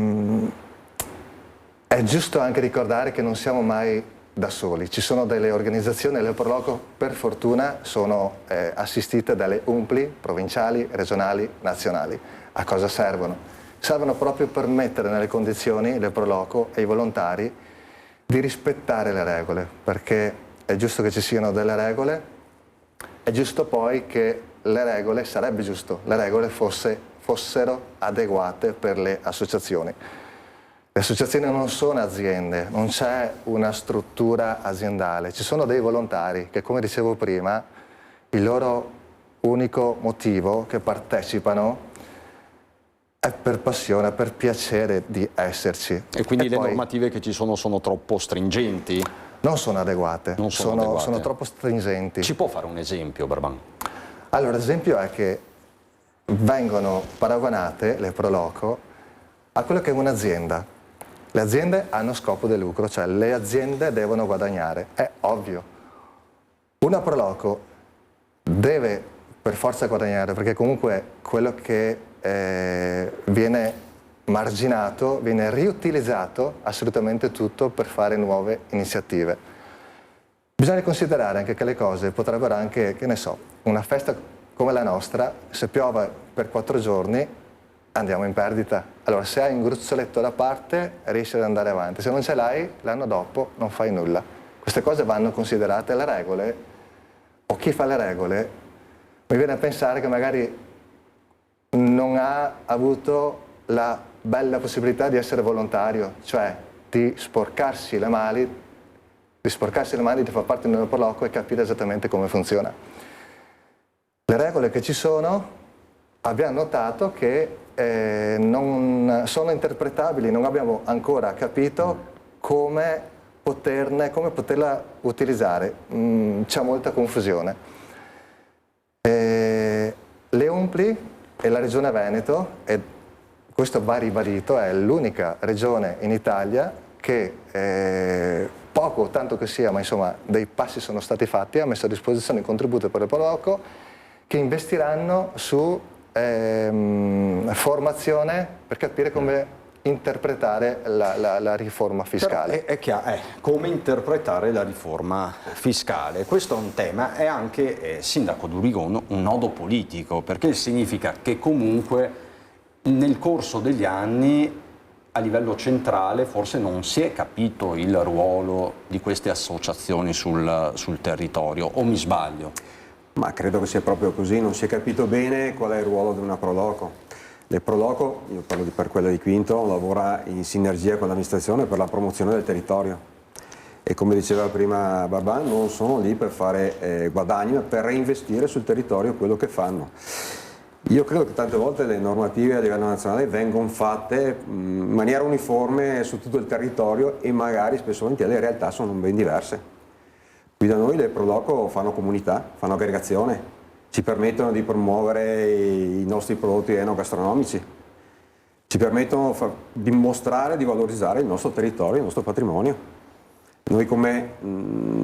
giusto anche ricordare che non siamo mai da soli. Ci sono delle organizzazioni, le Pro Loco per fortuna sono assistite dalle UMPLI provinciali, regionali, nazionali. A cosa servono? Servono proprio per mettere nelle condizioni le Pro Loco e i volontari di rispettare le regole, perché è giusto che ci siano delle regole. È giusto poi che le regole, sarebbe giusto, le regole fossero adeguate per le associazioni. Le associazioni non sono aziende, non c'è una struttura aziendale, ci sono dei volontari che, come dicevo prima, il loro unico motivo che partecipano è per passione, per piacere di esserci. E quindi le normative che ci sono troppo stringenti? Non sono adeguate, sono troppo stringenti. Ci può fare un esempio, Barban? Allora, l'esempio è che vengono paragonate le Pro Loco a quello che è un'azienda. Le aziende hanno scopo di lucro, cioè le aziende devono guadagnare, è ovvio. Una Pro Loco deve per forza guadagnare, perché comunque quello che viene marginato, viene riutilizzato assolutamente tutto per fare nuove iniziative. Bisogna considerare anche che le cose potrebbero anche, che ne so, una festa come la nostra, se piove per 4 giorni andiamo in perdita. Allora se hai un gruzzoletto da parte riesci ad andare avanti, se non ce l'hai l'anno dopo non fai nulla. Queste cose vanno considerate, le regole, o chi fa le regole, mi viene a pensare che magari non ha avuto la bella possibilità di essere volontario, cioè di sporcarsi le mani, di far parte di un proloquio e capire esattamente come funziona. Le regole che ci sono, abbiamo notato che non sono interpretabili, non abbiamo ancora capito come poterla utilizzare, c'è molta confusione. Le Umbri e la Regione Veneto, e questo va ribadito, è l'unica regione in Italia che poco o tanto che sia, ma insomma dei passi sono stati fatti, ha messo a disposizione il contributo per il proloquio, che investiranno su formazione per capire come interpretare la riforma fiscale. Però è chiaro, come interpretare la riforma fiscale. Questo è un tema, è anche, Sindaco Durigon, un nodo politico, perché significa che comunque nel corso degli anni a livello centrale forse non si è capito il ruolo di queste associazioni sul territorio, o mi sbaglio? Ma credo che sia proprio così, non si è capito bene qual è il ruolo di una Proloco. Le Proloco, io parlo per quella di Quinto, lavora in sinergia con l'amministrazione per la promozione del territorio. E come diceva prima Barban, non sono lì per fare guadagni, ma per reinvestire sul territorio quello che fanno. Io credo che tante volte le normative a livello nazionale vengono fatte in maniera uniforme su tutto il territorio e magari spesso e volentieri le realtà sono ben diverse. Qui da noi le Proloco fanno comunità, fanno aggregazione, ci permettono di promuovere i nostri prodotti enogastronomici, ci permettono di mostrare, di valorizzare il nostro territorio, il nostro patrimonio. Noi come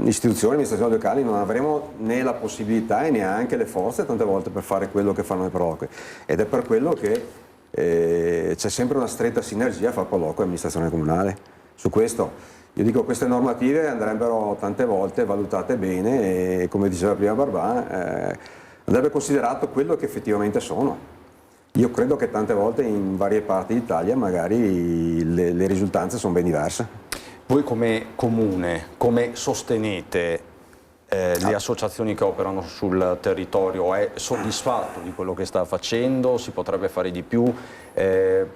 istituzioni, amministrazioni locali non avremo né la possibilità e neanche le forze tante volte per fare quello che fanno le Proloco, ed è per quello che c'è sempre una stretta sinergia fra Proloco e amministrazione comunale. Su questo io dico, queste normative andrebbero tante volte valutate bene e, come diceva prima Barban, andrebbe considerato quello che effettivamente sono. Io credo che tante volte in varie parti d'Italia magari le risultanze sono ben diverse. Voi come comune, come sostenete le associazioni che operano sul territorio? È soddisfatto di quello che sta facendo? Si potrebbe fare di più?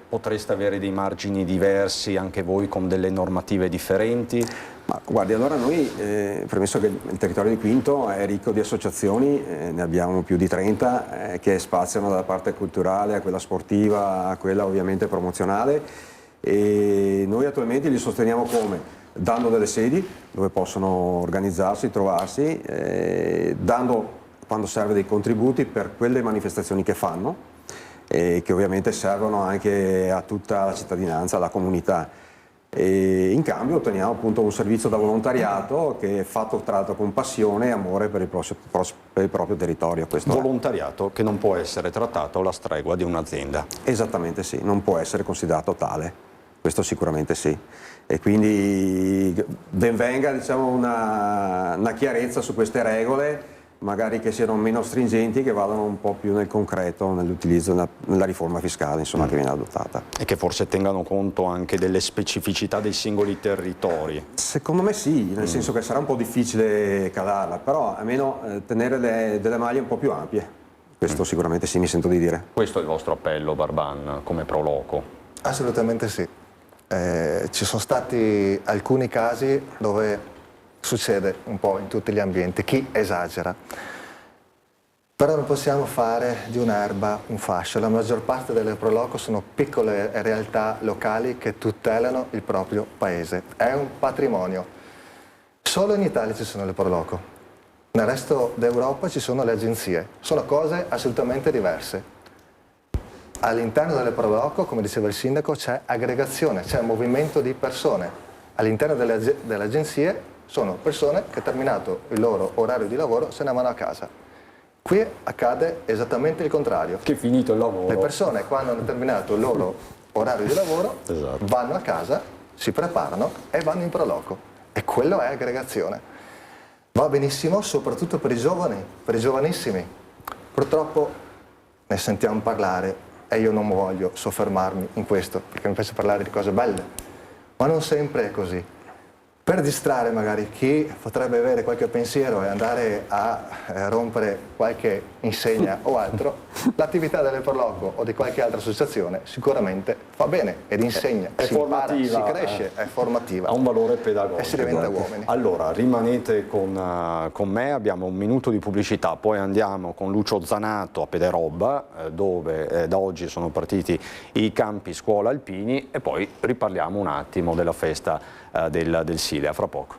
Potreste avere dei margini diversi anche voi con delle normative differenti? Ma guardi, allora noi, premesso che il territorio di Quinto è ricco di associazioni, ne abbiamo più di 30 che spaziano dalla parte culturale a quella sportiva, a quella ovviamente promozionale, e noi attualmente li sosteniamo come? Dando delle sedi dove possono organizzarsi, trovarsi, dando quando serve dei contributi per quelle manifestazioni che fanno, che ovviamente servono anche a tutta la cittadinanza, alla comunità. E in cambio otteniamo appunto un servizio da volontariato che è fatto tra l'altro con passione e amore per il proprio territorio. Questo volontariato che non può essere trattato alla stregua di un'azienda. Esattamente sì, non può essere considerato tale, questo sicuramente sì. E quindi ben venga, diciamo, una chiarezza su queste regole, magari che siano meno stringenti, che vadano un po' più nel concreto nell'utilizzo, nella riforma fiscale insomma, che viene adottata. E che forse tengano conto anche delle specificità dei singoli territori. Secondo me sì, nel senso che sarà un po' difficile calarla, però almeno tenere delle maglie un po' più ampie. Questo sicuramente sì, mi sento di dire. Questo è il vostro appello, Barban, come Proloco? Assolutamente sì. Ci sono stati alcuni casi dove succede un po' in tutti gli ambienti, chi esagera. Però non possiamo fare di un'erba un fascio. La maggior parte delle Proloco sono piccole realtà locali che tutelano il proprio paese. È un patrimonio. Solo in Italia ci sono le Proloco. Nel resto d'Europa ci sono le agenzie. Sono cose assolutamente diverse. All'interno delle Proloco, come diceva il sindaco, c'è aggregazione, c'è movimento di persone. All'interno delle agenzie sono persone che, terminato il loro orario di lavoro, se ne vanno a casa. Qui accade esattamente il contrario. Che finito il lavoro. Le persone, quando hanno terminato il loro orario di lavoro, vanno a casa, si preparano e vanno in Proloco. E quello è aggregazione. Va benissimo soprattutto per i giovani, per i giovanissimi. Purtroppo ne sentiamo parlare e io non voglio soffermarmi in questo, perché mi piace parlare di cose belle. Ma non sempre è così. per distrarre magari chi potrebbe avere qualche pensiero e andare a rompere qualche insegna o altro, l'attività dell'Eperloco o di qualche altra associazione sicuramente fa bene ed insegna, è si formativa, impara, si cresce, è formativa. Ha un valore pedagogico. E si diventa uomini. Allora, rimanete con me, abbiamo un minuto di pubblicità, poi andiamo con Lucio Zanato a Pederobba, dove da oggi sono partiti i campi scuola alpini, e poi riparliamo un attimo della festa del Sile, a fra poco.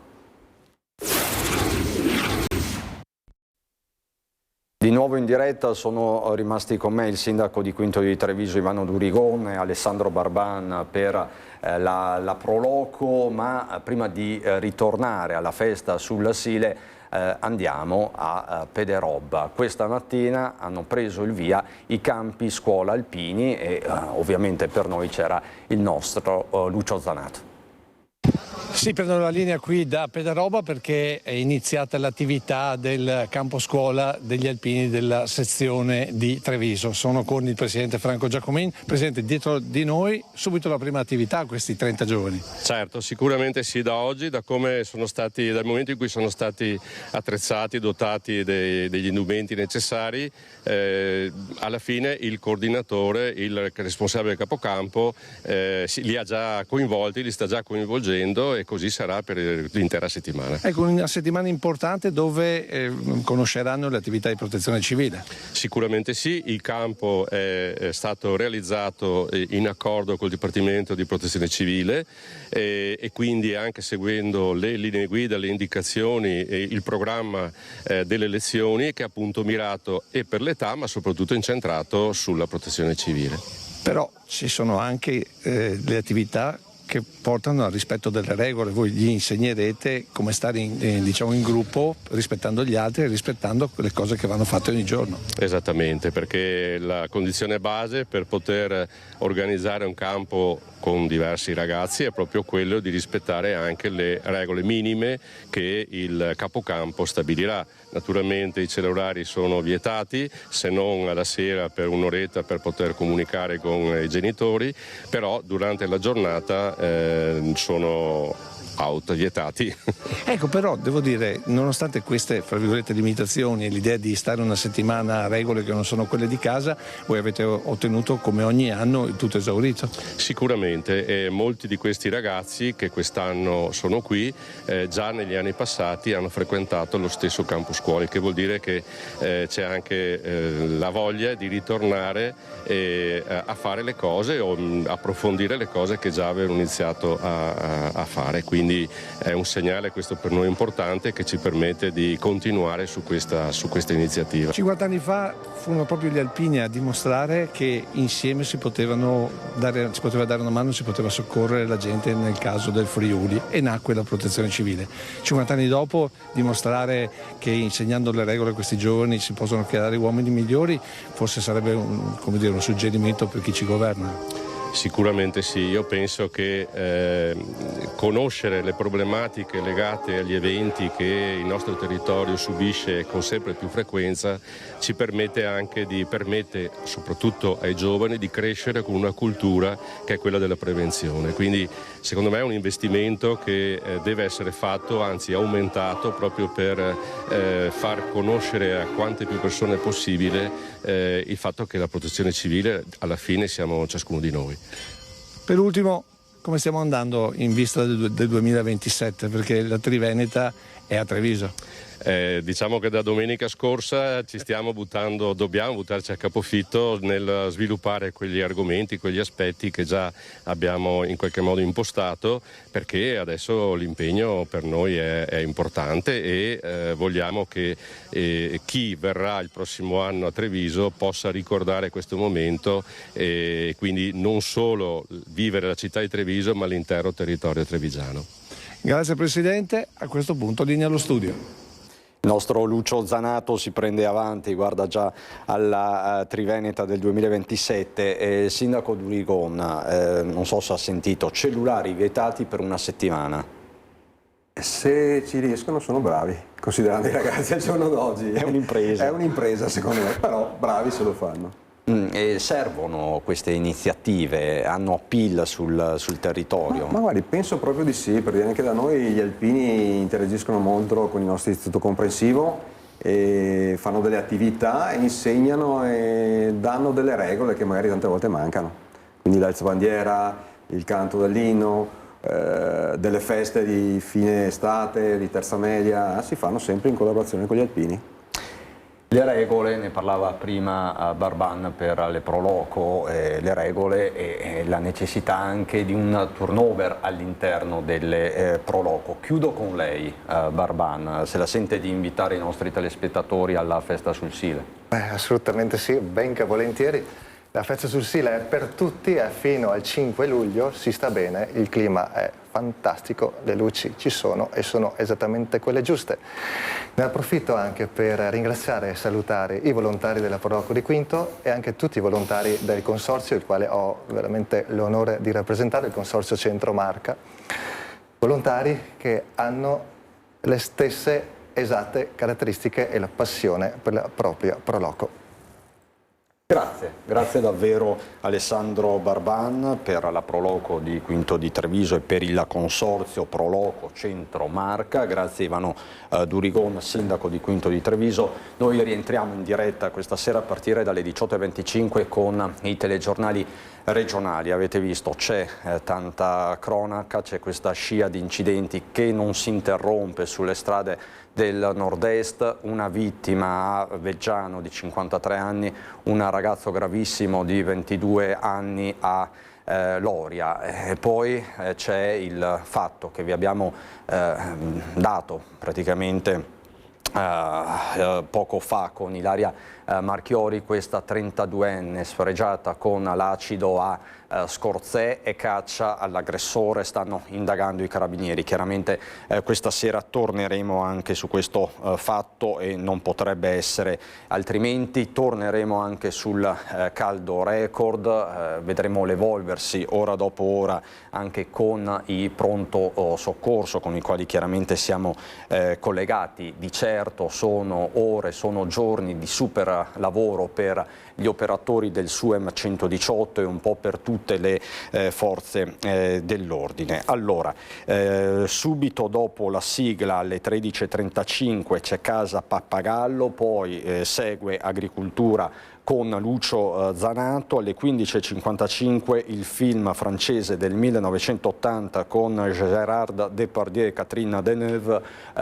Di nuovo in diretta sono rimasti con me il sindaco di Quinto di Treviso Ivano Durigon e Alessandro Barban per la Proloco, ma prima di ritornare alla festa sul Sile andiamo a Pederobba. Questa mattina hanno preso il via i campi scuola alpini e ovviamente per noi c'era il nostro Lucio Zanato. Sì, prendo la linea qui da Pederobba perché è iniziata l'attività del campo scuola degli alpini della sezione di Treviso. Sono con il presidente Franco Giacomin. Presidente, dietro di noi subito la prima attività, questi 30 giovani. Certo, sicuramente sì, da oggi, dal momento in cui sono stati attrezzati, dotati degli indumenti necessari, alla fine il coordinatore, il responsabile del capocampo li ha già coinvolti, li sta già coinvolgendo, e così sarà per l'intera settimana. Ecco, una settimana importante dove conosceranno le attività di protezione civile. Sicuramente sì, il campo è stato realizzato in accordo col Dipartimento di Protezione Civile e quindi anche seguendo le linee guida, le indicazioni e il programma delle lezioni, che è appunto mirato e per l'età ma soprattutto incentrato sulla protezione civile. Però ci sono anche le attività che portano al rispetto delle regole. Voi gli insegnerete come stare in gruppo, rispettando gli altri e rispettando le cose che vanno fatte ogni giorno. Esattamente, perché la condizione base per poter organizzare un campo con diversi ragazzi è proprio quello di rispettare anche le regole minime che il capocampo stabilirà. Naturalmente i cellulari sono vietati, se non alla sera per un'oretta per poter comunicare con i genitori, però durante la giornata sono vietati. Ecco, però devo dire, nonostante queste fra virgolette limitazioni e l'idea di stare una settimana a regole che non sono quelle di casa, voi avete ottenuto come ogni anno il tutto esaurito. Sicuramente, e molti di questi ragazzi che quest'anno sono qui già negli anni passati hanno frequentato lo stesso campo scuole, che vuol dire che c'è anche la voglia di ritornare a fare le cose o approfondire le cose che già avevano iniziato a fare. Quindi è un segnale questo per noi importante, che ci permette di continuare su questa iniziativa. 50 anni fa furono proprio gli alpini a dimostrare che insieme si poteva dare una mano, si poteva soccorrere la gente nel caso del Friuli, e nacque la protezione civile. 50 anni dopo dimostrare che insegnando le regole a questi giovani si possono creare uomini migliori, forse sarebbe un suggerimento per chi ci governa. Sicuramente sì, io penso che conoscere le problematiche legate agli eventi che il nostro territorio subisce con sempre più frequenza ci permette anche permette soprattutto ai giovani di crescere con una cultura che è quella della prevenzione. Quindi secondo me è un investimento che deve essere fatto, anzi aumentato, proprio per far conoscere a quante più persone possibile il fatto che la protezione civile alla fine siamo ciascuno di noi. Per ultimo, come stiamo andando in vista del 2027? Perché la Triveneta è a Treviso. Diciamo che da domenica scorsa dobbiamo buttarci a capofitto nel sviluppare quegli argomenti, quegli aspetti che già abbiamo in qualche modo impostato, perché adesso l'impegno per noi è importante e vogliamo che chi verrà il prossimo anno a Treviso possa ricordare questo momento e quindi non solo vivere la città di Treviso ma l'intero territorio trevigiano. Grazie Presidente, a questo punto linea allo studio. Il nostro Lucio Zanato si prende avanti, guarda già alla Triveneta del 2027. Sindaco Durigon, non so se ha sentito, cellulari vietati per una settimana. Se ci riescono sono bravi, considerando i ragazzi al giorno d'oggi. È un'impresa. È un'impresa secondo me, però bravi se lo fanno. E servono queste iniziative? Hanno appeal sul territorio? Ma guardi, penso proprio di sì, perché anche da noi gli alpini interagiscono molto con il nostro istituto comprensivo e fanno delle attività, insegnano e danno delle regole che magari tante volte mancano. Quindi l'alzabandiera, il canto dell'inno, delle feste di fine estate, di terza media, si fanno sempre in collaborazione con gli alpini. Le regole, ne parlava prima Barban per le Proloco, le regole e la necessità anche di un turnover all'interno delle Proloco. Chiudo con lei, Barban, se la sente di invitare i nostri telespettatori alla Festa sul Sile? Assolutamente sì, ben che volentieri. La Festa sul Sile è per tutti, è fino al 5 luglio, si sta bene, il clima è fantastico, le luci ci sono e sono esattamente quelle giuste. Ne approfitto anche per ringraziare e salutare i volontari della Proloco di Quinto e anche tutti i volontari del consorzio, il quale ho veramente l'onore di rappresentare, il consorzio Centro Marca. Volontari che hanno le stesse esatte caratteristiche e la passione per la propria Proloco. Grazie davvero Alessandro Barban per la Proloco di Quinto di Treviso e per il consorzio Proloco Centro Marca. Grazie Ivano Durigon, sindaco di Quinto di Treviso. Noi rientriamo in diretta questa sera a partire dalle 18:25 con i telegiornali regionali. Avete visto, c'è tanta cronaca, c'è questa scia di incidenti che non si interrompe sulle strade del nord-est, una vittima a Veggiano di 53 anni, un ragazzo gravissimo di 22 anni a Loria. E poi c'è il fatto che vi abbiamo dato praticamente poco fa con Ilaria Marchiori, questa 32enne sfregiata con l'acido a Scorzè e caccia all'aggressore. Stanno indagando i carabinieri. Chiaramente questa sera torneremo anche su questo fatto e non potrebbe essere altrimenti. Torneremo anche sul caldo record, vedremo l'evolversi ora dopo ora anche con i pronto soccorso con i quali chiaramente siamo collegati. Di certo sono ore, sono giorni di super lavoro per gli operatori del SUEM 118 e un po' per tutte le forze dell'ordine. Allora, subito dopo la sigla alle 13:35 c'è Casa Pappagallo, poi segue Agricoltura con Lucio Zanato, alle 15:55 il film francese del 1980 con Gérard Depardieu e Catherine Deneuve,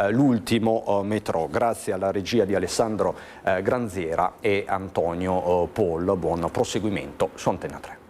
L'ultimo metro, grazie alla regia di Alessandro Granziera e Antonio Paul. Buon proseguimento su Antena 3.